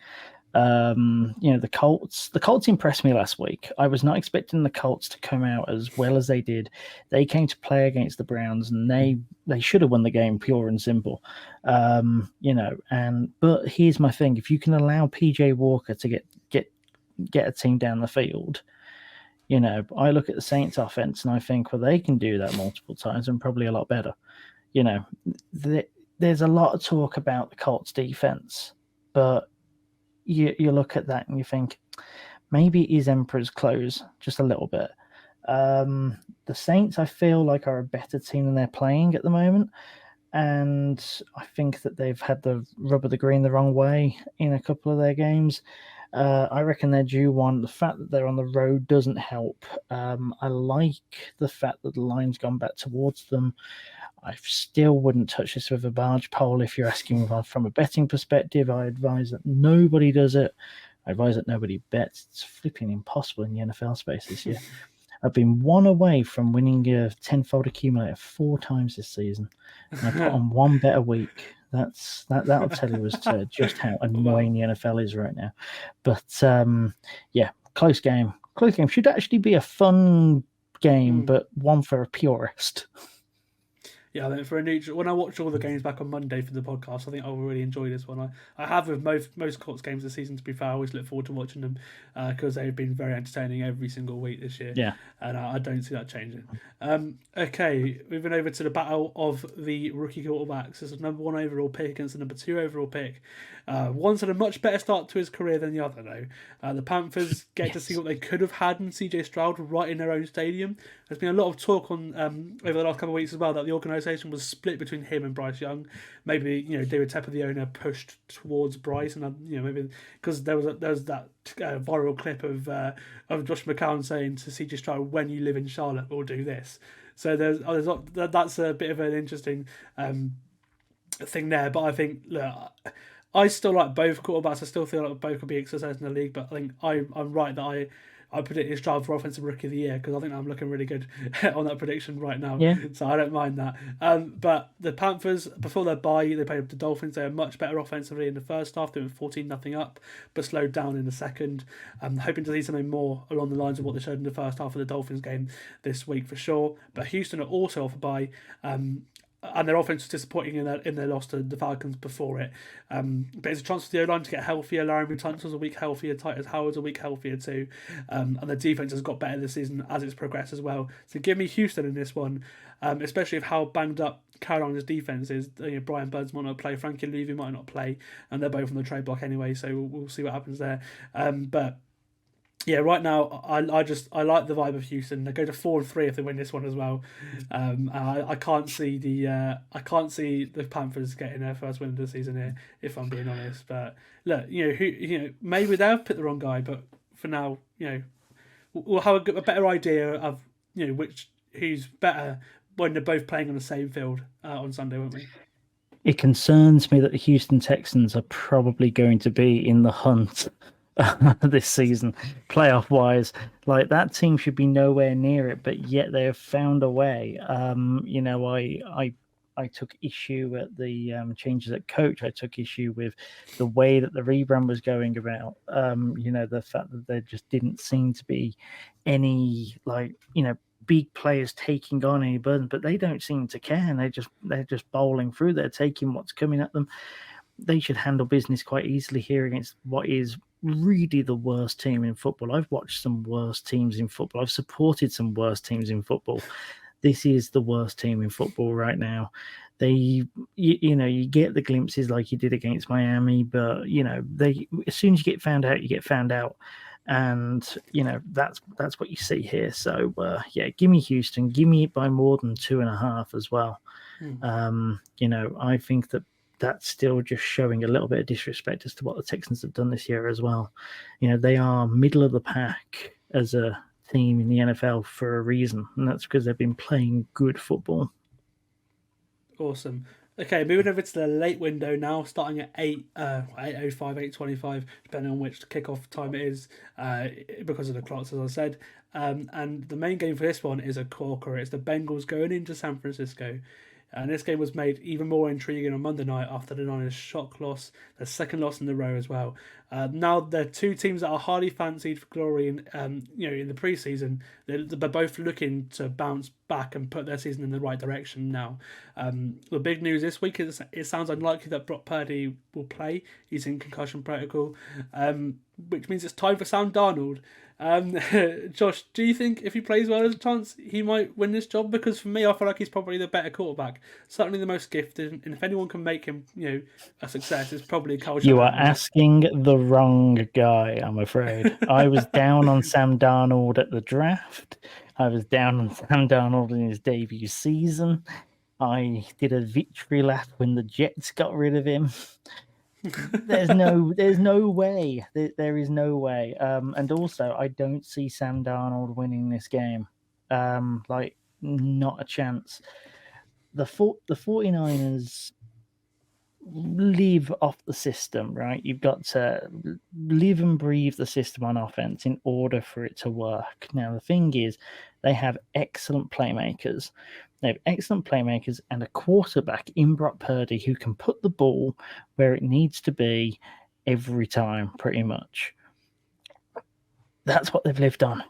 The Colts impressed me last week. I was not expecting the Colts to come out as well as they did. They came to play against the Browns, and they should have won the game, pure and simple. But here's my thing: if you can allow PJ Walker to get a team down the field. I look at the Saints offense and I think, well, they can do that multiple times and probably a lot better. There's a lot of talk about the Colts defense, but you look at that and you think maybe it is Emperor's clothes just a little bit. The Saints, I feel like, are a better team than they're playing at the moment. And I think that they've had the rub of the green the wrong way in a couple of their games. I reckon they're due one. The fact that they're on the road doesn't help. I like the fact that the line's gone back towards them. I still wouldn't touch this with a barge pole if you're asking from a betting perspective. I advise that nobody does it. I advise that nobody bets. It's flipping impossible in the NFL space this year. I've been one away from winning a tenfold accumulator 4 times this season. And I put on one bet a week. That'll tell you as to just how annoying the NFL is right now. But close game. Close game should actually be a fun game, but one for a purist. Yeah, I think for a neutral, when I watch all the games back on Monday for the podcast, I think I'll really enjoy this one. I have with most Colts games this season, to be fair. I always look forward to watching them because they've been very entertaining every single week this year. Yeah. And I don't see that changing. Okay, moving over to the battle of the rookie quarterbacks. This is number 1 overall pick against the number 2 overall pick. One's had a much better start to his career than the other, though. The Panthers get to see what they could have had in CJ Stroud right in their own stadium. There's been a lot of talk on over the last couple of weeks as well that the organisation was split between him and Bryce Young. Maybe David Tepper, the owner, pushed towards Bryce, and maybe because there was that viral clip of Josh McCown saying to CJ Stroud, "When you live in Charlotte, we'll do this." So that's a bit of an interesting thing there. But I think I still like both quarterbacks. I still feel like both could be success in the league. But I think I'm right that I predicted Stroud for Offensive Rookie of the Year because I think I'm looking really good on that prediction right now. Yeah. So I don't mind that. But the Panthers, before their bye, they played the Dolphins. They were much better offensively in the first half. They were 14-0 up, but slowed down in the second. I'm hoping to see something more along the lines of what they showed in the first half of the Dolphins game this week for sure. But Houston are also off a bye. and their offense was disappointing in their loss to the Falcons before it. But it's a chance for the O-line to get healthier. Laramie Tunsil's a week healthier. Titus Howard's a week healthier too. And the defense has got better this season as it's progressed as well. So give me Houston in this one, especially with how banged up Carolina's defense is. Brian Burns might not play. Frankie Levy might not play. And they're both on the trade block anyway. So we'll see what happens there. But yeah, right now I like the vibe of Houston. They go to 4-3 if they win this one as well. I can't see the Panthers getting their first win of the season here, if I'm being honest. But look, maybe they'll pick the wrong guy, but for now, we'll have a better idea of who's better when they're both playing on the same field on Sunday, won't we? It concerns me that the Houston Texans are probably going to be in the hunt this season, playoff wise. Like, that team should be nowhere near it, but yet they have found a way. I took issue at the changes at coach. I took issue with the way that the rebrand was going about. The fact that there just didn't seem to be any big players taking on any burden, but they don't seem to care, and they're just bowling through. They're taking what's coming at them. They should handle business quite easily here against what is really the worst team in football. I've watched some worse teams in football. I've supported some worse teams in football. This is the worst team in football right now. You get the glimpses like you did against Miami, but as soon as you get found out, you get found out, and that's what you see here. So give me Houston. Give me it by more than 2.5 as well. I think that's still just showing a little bit of disrespect as to what the Texans have done this year as well. They are middle of the pack as a team in the NFL for a reason, and that's because they've been playing good football. Awesome. Okay, moving over to the late window now, starting at 8:05, 8:25, depending on which kickoff time it is, because of the clocks, as I said. And the main game for this one is a corker. It's the Bengals going into San Francisco. And this game was made even more intriguing on Monday night after the Niners' shock loss, their second loss in a row as well. Now they're two teams that are highly fancied for glory in the preseason. They're both looking to bounce back and put their season in the right direction now. The big news this week is it sounds unlikely that Brock Purdy will play. He's in concussion protocol, which means it's time for Sam Darnold. Josh, do you think if he plays well, there's a chance he might win this job? Because for me, I feel like he's probably the better quarterback, certainly the most gifted, and if anyone can make him, a success, it's probably Kyle Shanahan. You are asking the wrong guy, I'm afraid. I was down on Sam Darnold at the draft. I was down on Sam Darnold in his debut season. I did a victory lap when the Jets got rid of him. There's no way. There is no way. And also, I don't see Sam Darnold winning this game. Not a chance. The 49ers live off the system, right? You've got to live and breathe the system on offense in order for it to work. Now, the thing is, they have excellent playmakers. They have excellent playmakers and a quarterback in Brock Purdy who can put the ball where it needs to be every time, pretty much. That's what they've lived on.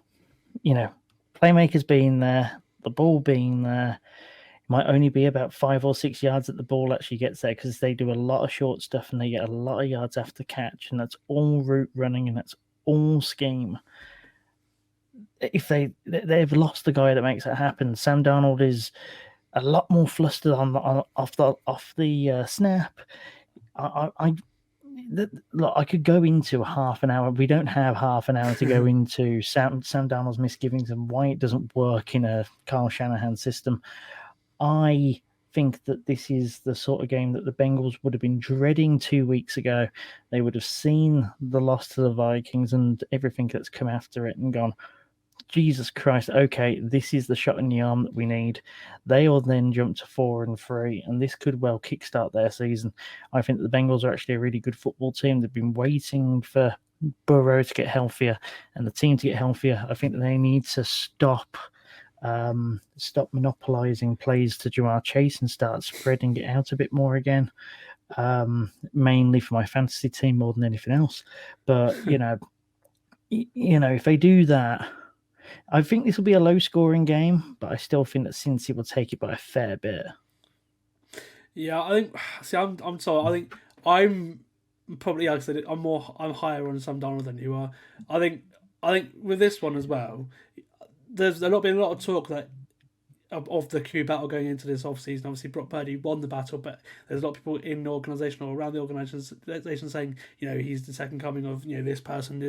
Playmakers being there, the ball being there. It might only be about 5 or 6 yards that the ball actually gets there because they do a lot of short stuff and they get a lot of yards after catch, and that's all route running and that's all scheme. If they've lost the guy that makes it happen. Sam Darnold is a lot more flustered off the snap. I could go into half an hour. We don't have half an hour to go into Sam Darnold's misgivings and why it doesn't work in a Kyle Shanahan system. I think that this is the sort of game that the Bengals would have been dreading 2 weeks ago. They would have seen the loss to the Vikings and everything that's come after it and gone, Jesus Christ, okay, this is the shot in the arm that we need. They will then jump to 4-3, and this could well kickstart their season. I think the Bengals are actually a really good football team. They've been waiting for Burrow to get healthier and the team to get healthier. I think that they need to stop monopolizing plays to Jamar Chase and start spreading it out a bit more again. Mainly for my fantasy team more than anything else. But, if they do that, I think this will be a low-scoring game, but I still think that Cincy will take it by a fair bit. Yeah, I think. See, I'm sorry. I think I'm probably, like I said, I'm higher on Sam Darnold than you are. I think with this one as well, there's been a lot of talk that of the Q battle going into this offseason. Obviously, Brock Purdy won the battle, but there's a lot of people in the organisation or around the organisation saying, he's the second coming of this person.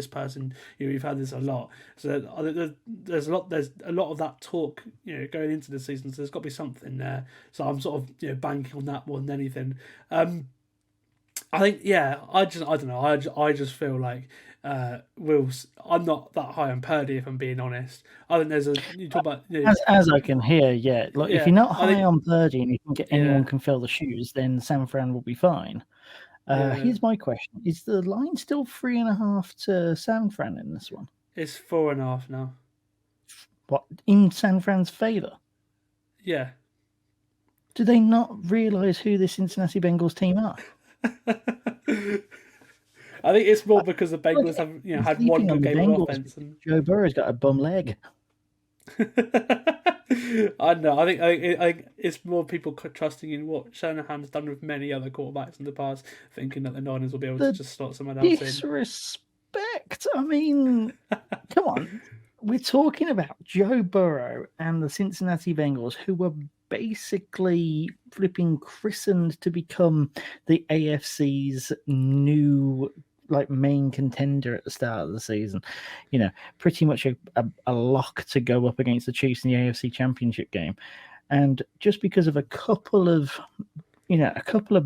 We've had this a lot. So I think there's a lot of that talk going into the season. So there's got to be something there. So I'm sort of banking on that more than anything. I think I don't know. I just feel like I'm not that high on Purdy, if I'm being honest. I think you talk about as I can hear, if you're not high on Purdy and you can get anyone Yeah. can fill the shoes, then San Fran will be fine. Here's my question: is the line still 3.5 to San Fran in this one? It's 4.5 now. What, in San Fran's favor? Yeah. Do they not realize who the Cincinnati Bengals team are? I think it's more because the Bengals have had one good game of offense. And Joe Burrow's got a bum leg. I know. I think it's more people trusting in what Shanahan's done with many other quarterbacks in the past, thinking that the Niners will be able to just slot someone else in. Disrespect. I mean, come on. We're talking about Joe Burrow and the Cincinnati Bengals, who were basically flipping christened to become the AFC's new main contender at the start of the season. Pretty much a lock to go up against the Chiefs in the AFC Championship game. And just because of a couple of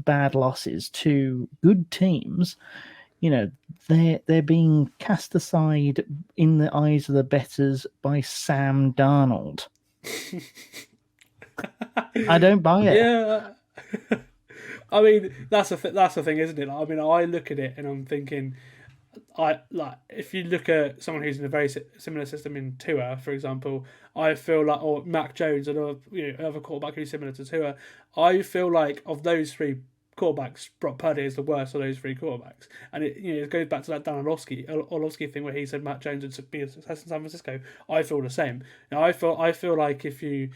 bad losses to good teams, they're being cast aside in the eyes of the bettors by Sam Darnold. I don't buy it. Yeah. I mean, that's the thing, isn't it? I mean, I look at it and I'm thinking, if you look at someone who's in a very similar system in Tua, for example, I feel like, or Mac Jones, another quarterback who's similar to Tua, I feel like of those three quarterbacks, Brock Purdy is the worst of those three quarterbacks, and it goes back to that Dan Orlovsky thing where he said Mac Jones would be a success in San Francisco. I feel the same. Now, I feel like if you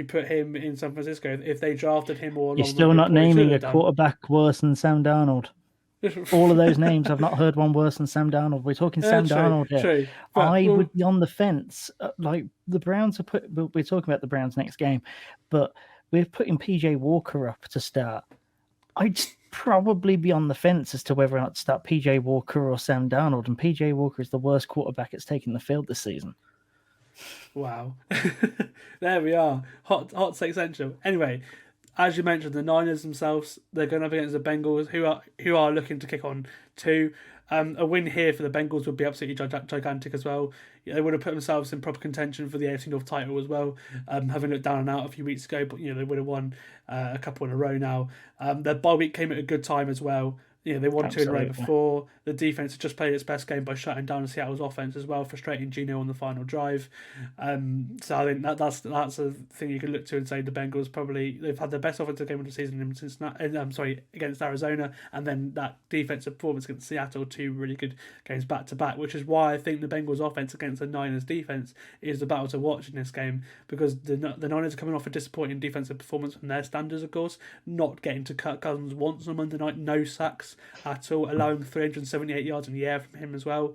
put him in San Francisco, if they drafted him or you're still not naming a quarterback worse than Sam Darnold. All of those names, I've not heard one worse than Sam Darnold. We're talking Sam Darnold here. True. I would be on the fence. The Browns we're talking about the Browns next game, but we're putting PJ Walker up to start. I'd probably be on the fence as to whether or not to start PJ Walker or Sam Darnold, and PJ Walker is the worst quarterback that's taken the field this season. Wow. There we are. Hot take central. Anyway, as you mentioned, the Niners themselves, they're going up against the Bengals, who are looking to kick on too. A win here for the Bengals would be absolutely gigantic as well. They would have put themselves in proper contention for the AFC North title as well, having looked down and out a few weeks ago, but they would have won a couple in a row now. Their bye week came at a good time as well. They won two in a row before. The defense has just played its best game by shutting down Seattle's offense as well, frustrating Geno on the final drive. So I think that's a thing you can look to and say the Bengals they've had their best offensive game of the season against Arizona, and then that defensive performance against Seattle, two really good games back to back, which is why I think the Bengals offense against the Niners defense is the battle to watch in this game, because the Niners are coming off a disappointing defensive performance from their standards, of course, not getting to Kirk Cousins once on Monday night, no sacks at all, allowing 378 yards in the air from him as well.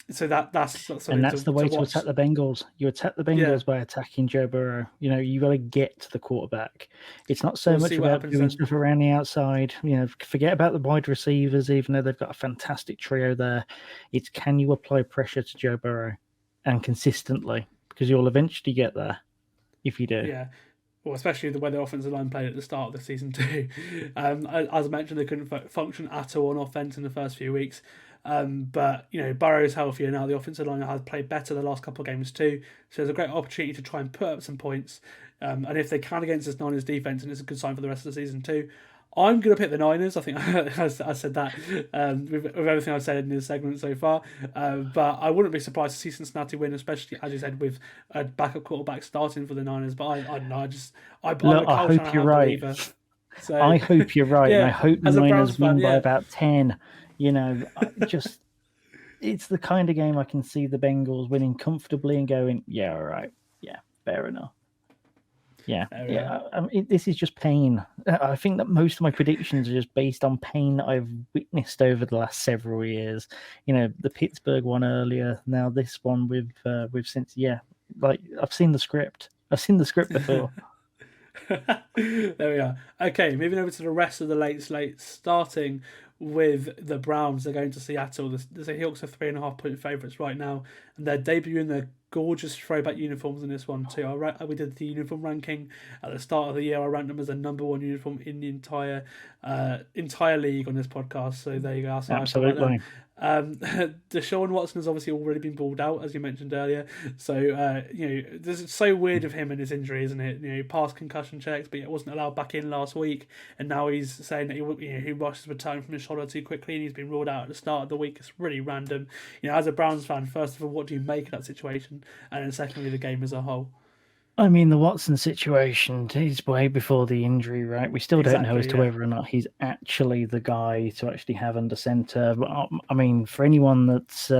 So that's the way to attack the Bengals. You attack the Bengals by attacking Joe Burrow. You got to get to the quarterback. It's not so much about doing stuff around the outside. Forget about the wide receivers, even though they've got a fantastic trio there. It's, can you apply pressure to Joe Burrow and consistently? Because you'll eventually get there if you do. Yeah. Well, especially the way the offensive line played at the start of the season too. As I mentioned, they couldn't function at all on offense in the first few weeks. But Burrow's healthier now. The offensive line has played better the last couple of games too. So there's a great opportunity to try and put up some points. And if they can against this Niners defense, and it's a good sign for the rest of the season too. I'm going to pick the Niners. I think I said that with everything I've said in this segment so far. But I wouldn't be surprised to see Cincinnati win, especially, as you said, with a backup quarterback starting for the Niners. But I don't know. I hope you're right. So, I hope you're right. And I hope the Niners win by about 10. It's the kind of game I can see the Bengals winning comfortably and going, yeah, all right. Yeah, fair enough. I mean, this is just pain. I think that most of my predictions are just based on pain that I've witnessed over the last several years. The Pittsburgh one earlier, now this one with since like I've seen the script. I've seen the script before. There we are. Okay, moving over to the rest of the late slate, starting with the Browns. They're going to Seattle. The Seahawks are 3.5-point favourites right now, and they're debuting their gorgeous throwback uniforms in this one too. We did the uniform ranking at the start of the year. I ranked them as the number one uniform in the entire league on this podcast. So there you go. Absolutely. Deshaun Watson has obviously already been balled out, as you mentioned earlier. So this is so weird of him and his injury, isn't it? He passed concussion checks, but he wasn't allowed back in last week, and now he's saying that he rushed his return from his shoulder too quickly, and he's been ruled out at the start of the week. It's really random. As a Browns fan, first of all, what do you make of that situation, and then secondly, the game as a whole? I mean, the Watson situation is way before the injury, right? We still don't know as to whether or not he's actually the guy to actually have under center. But I mean, for anyone that's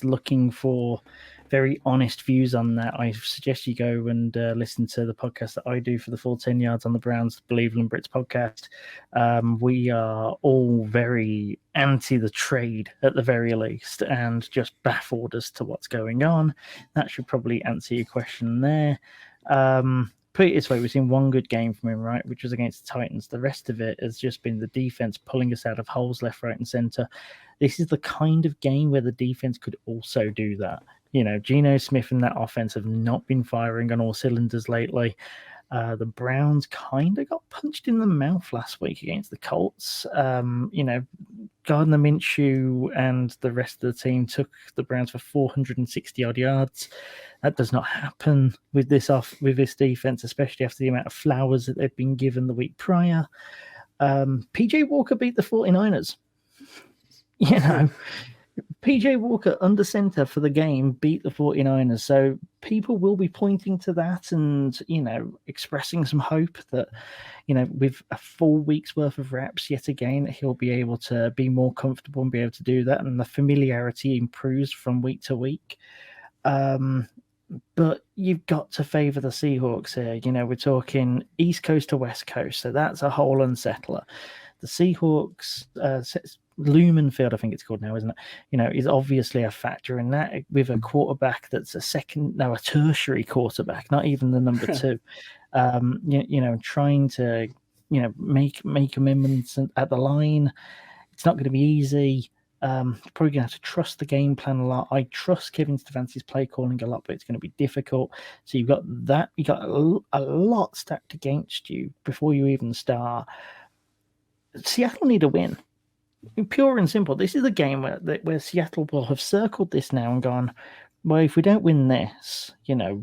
looking for very honest views on that, I suggest you go and listen to the podcast that I do for the Full 10 Yards on the Browns, the Believeland Brits podcast. We are all very anti the trade at the very least, and just baffled as to what's going on. That should probably answer your question there. Put it this way, we've seen one good game from him, right, which was against the Titans. The rest of it has just been the defense pulling us out of holes left, right, and center. This is the kind of game where the defense could also do that. Geno Smith and that offense have not been firing on all cylinders lately. The Browns kind of got punched in the mouth last week against the Colts. Gardner Minshew and the rest of the team took the Browns for 460-odd yards. That does not happen with this defense, especially after the amount of flowers that they've been given the week prior. PJ Walker beat the 49ers. PJ Walker under center for the game beat the 49ers. So people will be pointing to that and, expressing some hope that, with a full week's worth of reps, yet again, he'll be able to be more comfortable and be able to do that. And the familiarity improves from week to week. But you've got to favor the Seahawks here. We're talking East Coast to West Coast. So that's a whole unsettler. The Seahawks, Lumen Field, I think it's called now, isn't it? Is obviously a factor in that, with a quarterback that's a tertiary quarterback, not even the number two. Trying to, make amendments at the line. It's not going to be easy. Probably going to have to trust the game plan a lot. I trust Kevin Stefanski's play calling a lot, but it's going to be difficult. So you've got that. You got a lot stacked against you before you even start. Seattle need a win. Pure and simple. This is a game where Seattle will have circled this now and gone, well, if we don't win this,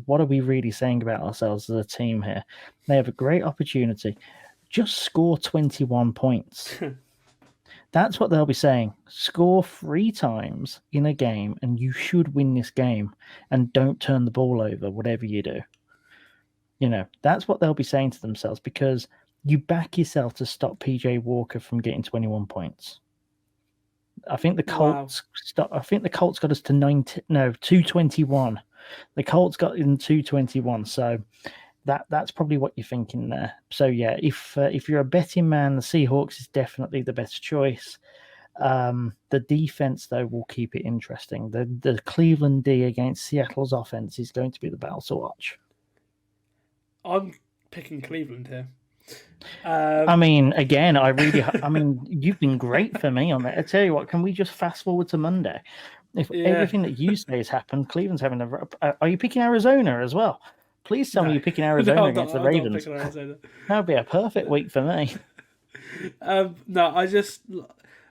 what are we really saying about ourselves as a team here? They have a great opportunity. Just score 21 points. That's what they'll be saying. Score 3 times in a game, and you should win this game. And don't turn the ball over, whatever you do. That's what they'll be saying to themselves, because you back yourself to stop PJ Walker from getting 21 points. I think the Colts I think the Colts got us to 221. The Colts got in 221. So that's probably what you're thinking there. So yeah, if you're a betting man, the Seahawks is definitely the best choice. The defense though will keep it interesting. The Cleveland D against Seattle's offense is going to be the battle to watch. I'm picking Cleveland here. I mean, again, you've been great for me on that. I tell you what, can we just fast forward to Monday? If everything that you say has happened, Cleveland's having are you picking Arizona as well? Please tell me you're picking Arizona against the Ravens. That would be a perfect week for me.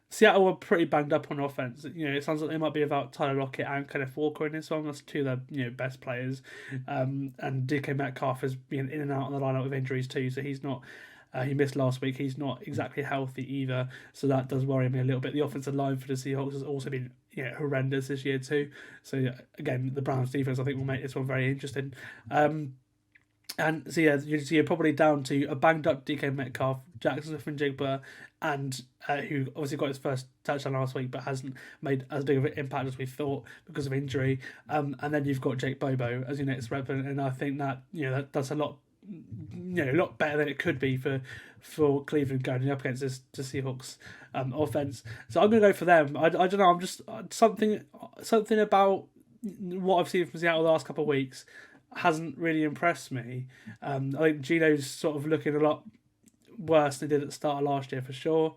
Seattle were pretty banged up on offense. It sounds like they might be without Tyler Lockett and Kenneth Walker in this one. That's two of their best players. And DK Metcalf has been in and out on the lineup with injuries too, so he's not. He missed last week. He's not exactly healthy either, so that does worry me a little bit. The offensive line for the Seahawks has also been horrendous this year too. So again, the Browns defense I think will make this one very interesting. And so you're probably down to a banged up DK Metcalf, Jackson Smith-Njigba, and who obviously got his first touchdown last week, but hasn't made as big of an impact as we thought because of injury. And then you've got Jake Bobo as your next rep, and I think that that's a lot a lot better than it could be for Cleveland going up against the Seahawks offense. So I'm going to go for them. I don't know. I'm just something about what I've seen from Seattle the last couple of weeks hasn't really impressed me. I think Gino's sort of looking a lot worse than he did at the start of last year for sure.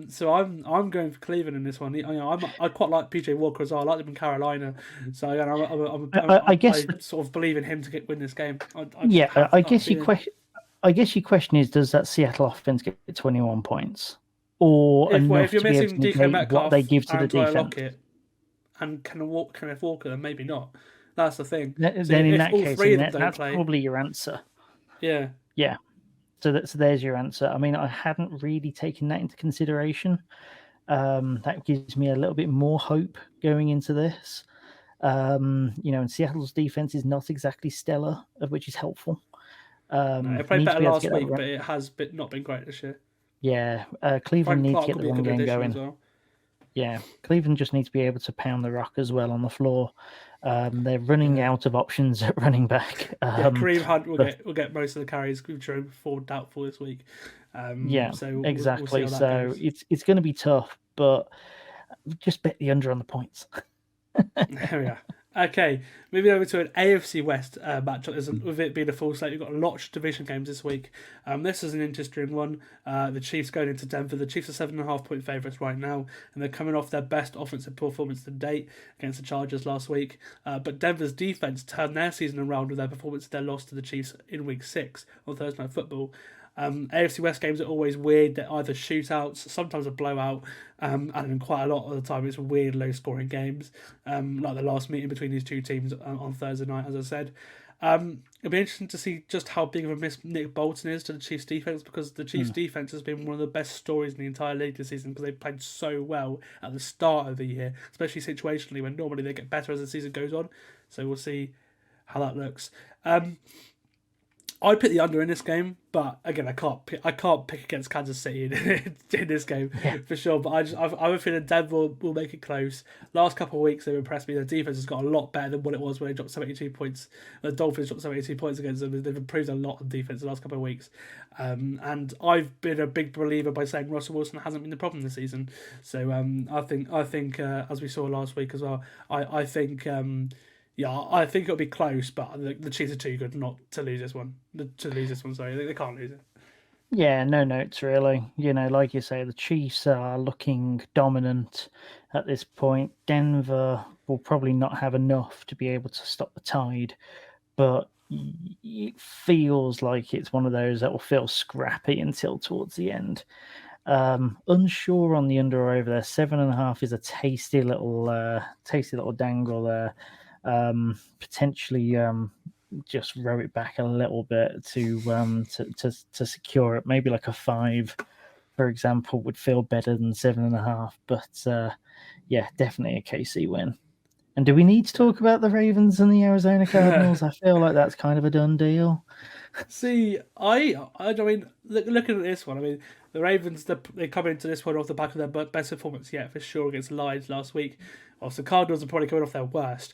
So I'm going for Cleveland in this one. I quite like PJ Walker as well. I like him in Carolina. So I guess I sort of believe in him to win this game. I guess your question is, does that Seattle offense get 21 points, or if you're to be able missing to DK Metcalf, what they give to the defense? Lockett, and Kenneth Walker, then maybe not. That's the thing. Then in that case, that's probably your answer. Yeah. Yeah. So there's your answer. I mean, I hadn't really taken that into consideration. That gives me a little bit more hope going into this. And Seattle's defense is not exactly stellar, which is helpful. It played better last week, but it has not been great this year. Yeah, Cleveland needs to get the run game going. Well. Yeah, Cleveland just needs to be able to pound the rock as well on the floor. They're running out of options at running back. Kareem Hunt will get most of the carries. Jerome Ford doubtful this week. So exactly. We'll so it's going to be tough, but just bet the under on the points. There we are. Okay, moving over to an AFC West matchup. With it being a full slate, we've got lots of division games this week. This is an interesting one. The Chiefs going into Denver. The Chiefs are 7.5-point favourites right now, and they're coming off their best offensive performance to date against the Chargers last week. But Denver's defense turned their season around with their performance in their loss to the Chiefs in Week 6 on Thursday Night Football. AFC West games are always weird. They're either shootouts, sometimes a blowout, and quite a lot of the time it's weird low-scoring games, like the last meeting between these two teams on Thursday night, as I said. It'll be interesting to see just how big of a miss Nick Bolton is to the Chiefs' defense, because the Chiefs' defense has been one of the best stories in the entire league this season, because they've played so well at the start of the year, especially situationally, when normally they get better as the season goes on. So we'll see how that looks. I'd pick the under in this game, but again, I can't pick against Kansas City in this game for sure. But I have a feeling Denver will make it close. Last couple of weeks they've impressed me. Their defense has got a lot better than what it was when they dropped 72 points. The Dolphins dropped 72 points against them. They've improved a lot on defense the last couple of weeks. And I've been a big believer by saying Russell Wilson hasn't been the problem this season. So I think as we saw last week as well, I think. I think it'll be close, but the Chiefs are too good not to lose this one. Sorry, they can't lose it. Yeah, no notes really. Like you say, the Chiefs are looking dominant at this point. Denver will probably not have enough to be able to stop the tide, but it feels like it's one of those that will feel scrappy until towards the end. Unsure on the under or over there. 7.5 is a tasty little dangle there. Potentially just row it back a little bit to secure it. Maybe like a 5, for example, would feel better than 7.5. But definitely a KC win. And do we need to talk about the Ravens and the Arizona Cardinals? I feel like that's kind of a done deal. See, I mean, looking at this one, I mean, the Ravens, they come into this one off the back of their best performance yet, for sure, against the Lions last week. Also, the Cardinals are probably coming off their worst.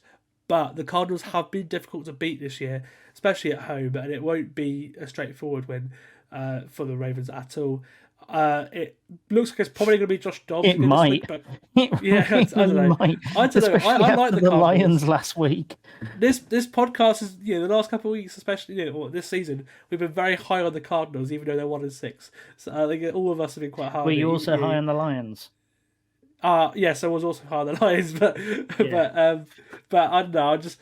But the Cardinals have been difficult to beat this year, especially at home, and it won't be a straightforward win for the Ravens at all. It looks like it's probably going to be Josh Dobbs. It might. Week, but I don't know. I don't know. I like the Lions last week. This podcast is the last couple of weeks, especially this season, we've been very high on the Cardinals, even though they're 1-6. So I think all of us have been quite high. Were you also high on the Lions? Yes, I was also high on the Lions, but I don't know. I just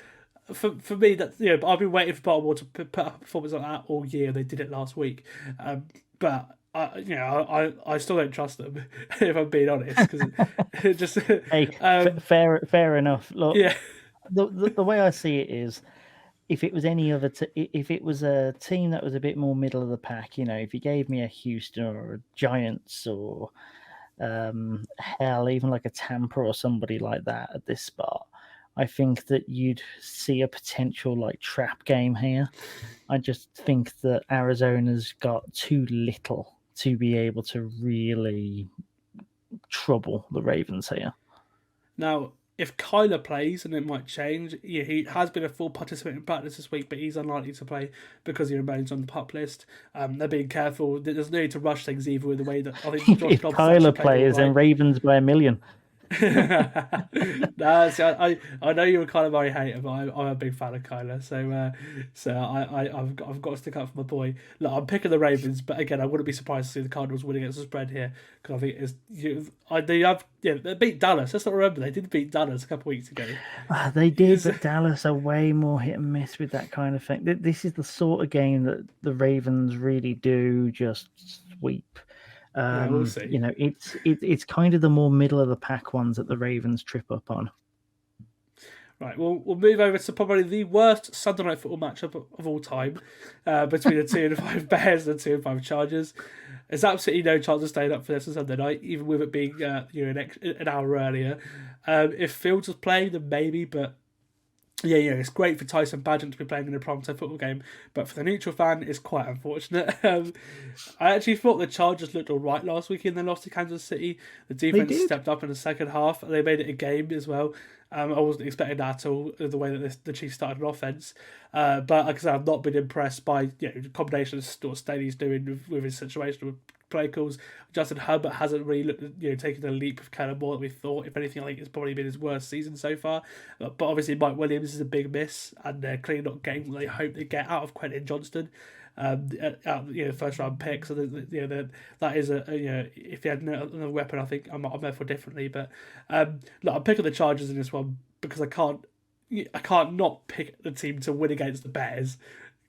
for me that I've been waiting for Baltimore to put up a performance like that all year. They did it last week, but I still don't trust them if I'm being honest, because it just fair enough. Look, yeah. The way I see it is, if it was any other, if it was a team that was a bit more middle of the pack, if you gave me a Houston or a Giants or hell, even like a Tampa or somebody like that at this spot, I think that you'd see a potential like trap game here. I just think that Arizona's got too little to be able to really trouble the Ravens here. Now, if Kyler plays, and it might change, yeah, he has been a full participant in practice this week, but he's unlikely to play because he remains on the PUP list. They're being careful. There's no need to rush things either with the way that I think Josh If Dobbs Kyler plays, then Ravens by 1 million. No, see, I know you're a Kyler Murray hater, but I'm a big fan of Kyler, so I've got to stick up for my boy. Look, I'm picking the Ravens, but again, I wouldn't be surprised to see the Cardinals win against the spread here because I think they beat Dallas. Let's not remember they did beat Dallas a couple of weeks ago. They did, but Dallas are way more hit and miss with that kind of thing. This is the sort of game that the Ravens really do just sweep. We'll see. It's kind of the more middle of the pack ones that the Ravens trip up on. Right, we'll move over to probably the worst Sunday night football matchup of all time between the 2-5 Bears and the 2-5 Chargers. There's absolutely no chance of staying up for this on Sunday night, even with it being an hour earlier. If Fields was playing, then maybe, but yeah, it's great for Tyson Bagent to be playing in a primetime football game, but for the neutral fan, it's quite unfortunate. I actually thought the Chargers looked all right last week in their loss to Kansas City. The defense stepped up in the second half, and they made it a game as well. I wasn't expecting that at all, the way that the Chiefs started an offense. But like I said, I've not been impressed by the combination of what Staley's doing with his situation with play calls. Justin Herbert hasn't really looked, taken a leap of kind of more than we thought. If anything, I think it's probably been his worst season so far. But obviously, Mike Williams is a big miss, and they're clearly not getting what they hope they get out of Quentin Johnston. First round pick. So that is if he had another weapon, I think I'm therefore differently. But look, I'm picking the Chargers in this one because I can't not pick the team to win against the Bears.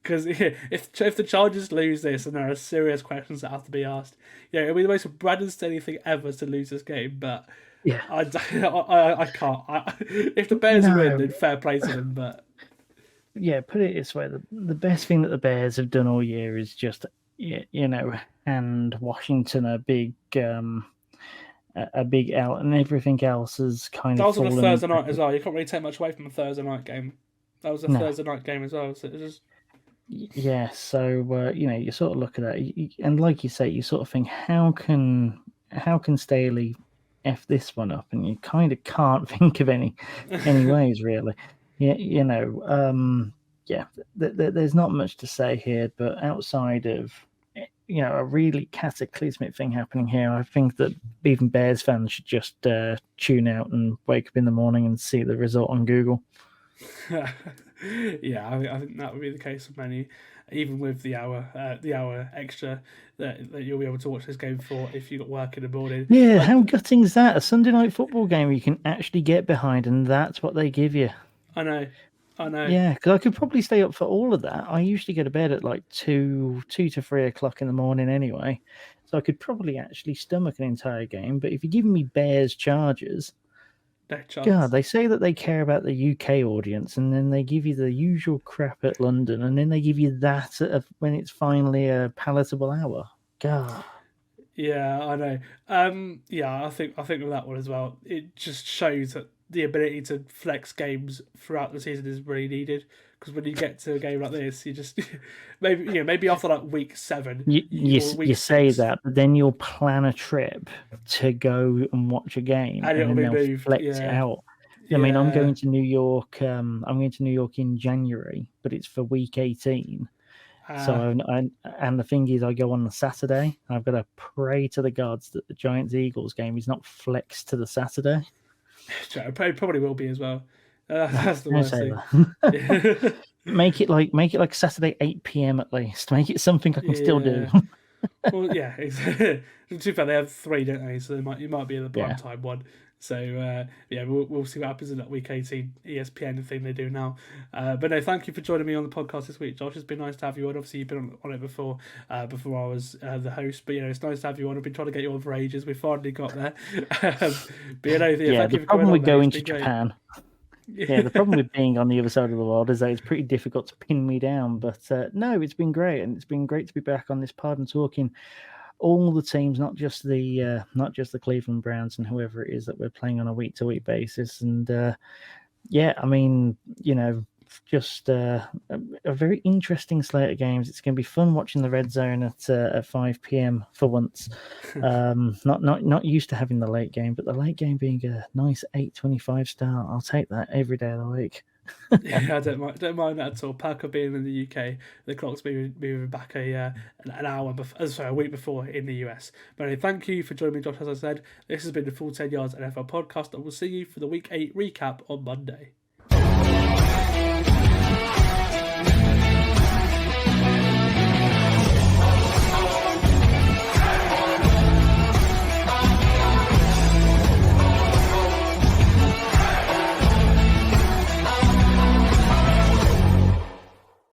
Because if the Chargers lose this, and there are serious questions that have to be asked, it'll be the most Brandon Staley thing ever to lose this game. But yeah, I can't. If the Bears win, then fair play to them. But yeah, put it this way: the best thing that the Bears have done all year is just hand Washington a big L, and everything else is kind that of. That was on a Thursday night as well. You can't really take much away from a Thursday night game. That was a Thursday night game as well. So it was just. Yeah, so you sort of look at that, and like you say, you sort of think, how can Staley f this one up? And you kind of can't think of any ways really. There's not much to say here, but outside of a really cataclysmic thing happening here, I think that even Bears fans should just tune out and wake up in the morning and see the result on Google. Yeah, I think that would be the case for many, even with the hour extra that you'll be able to watch this game for if you've got work in the morning. Yeah, how gutting is that? A Sunday night football game you can actually get behind, and that's what they give you. I know. Yeah, because I could probably stay up for all of that. I usually go to bed at like 2 to 3 o'clock in the morning anyway, so I could probably actually stomach an entire game. But if you're giving me Bears Chargers, no chance. God, they say that they care about the UK audience, and then they give you the usual crap at London, and then they give you that when it's finally a palatable hour. God. Yeah, I know. I think with that one as well, it just shows that the ability to flex games throughout the season is really needed. Because when you get to a game like this, you just maybe after like week 7, you say that, but then you'll plan a trip to go and watch a game, and then they'll moved. flex it out. I mean, I'm going to New York. I'm going to New York in January, but it's for week 18. So and the thing is, I go on the Saturday. I've got to pray to the gods that the Giants-Eagles game is not flexed to the Saturday. It probably will be as well. That's the worst thing. Make it like Saturday 8 p.m. at least. Make it something I can still do. Well, yeah. To be fair, they have 3, don't they? So it might be the prime time one. So we'll see what happens in that week 18 ESPN thing they do now. But no, thank you for joining me on the podcast this week, Josh. It's been nice to have you on. Obviously, you've been on it before I was the host. But it's nice to have you on. I've been trying to get you on for ages. We finally got there. The problem with going to Japan. Yeah, the problem with being on the other side of the world is that it's pretty difficult to pin me down. But no, it's been great, and it's been great to be back on this pod and talking all the teams, not just the Cleveland Browns and whoever it is that we're playing on a week-to-week basis. And I mean, just a very interesting slate of games. It's going to be fun watching the red zone at 5 p.m. for once. Not used to having the late game, but the late game being a nice 8:25 start, I'll take that every day of the week. Yeah, I don't mind that at all. Parker being in the UK, the clock's moving back an hour before, a week before in the US. But anyway, thank you for joining me, Josh. As I said, this has been the Full 10 Yards NFL podcast, and we'll see you for the Week 8 recap on Monday.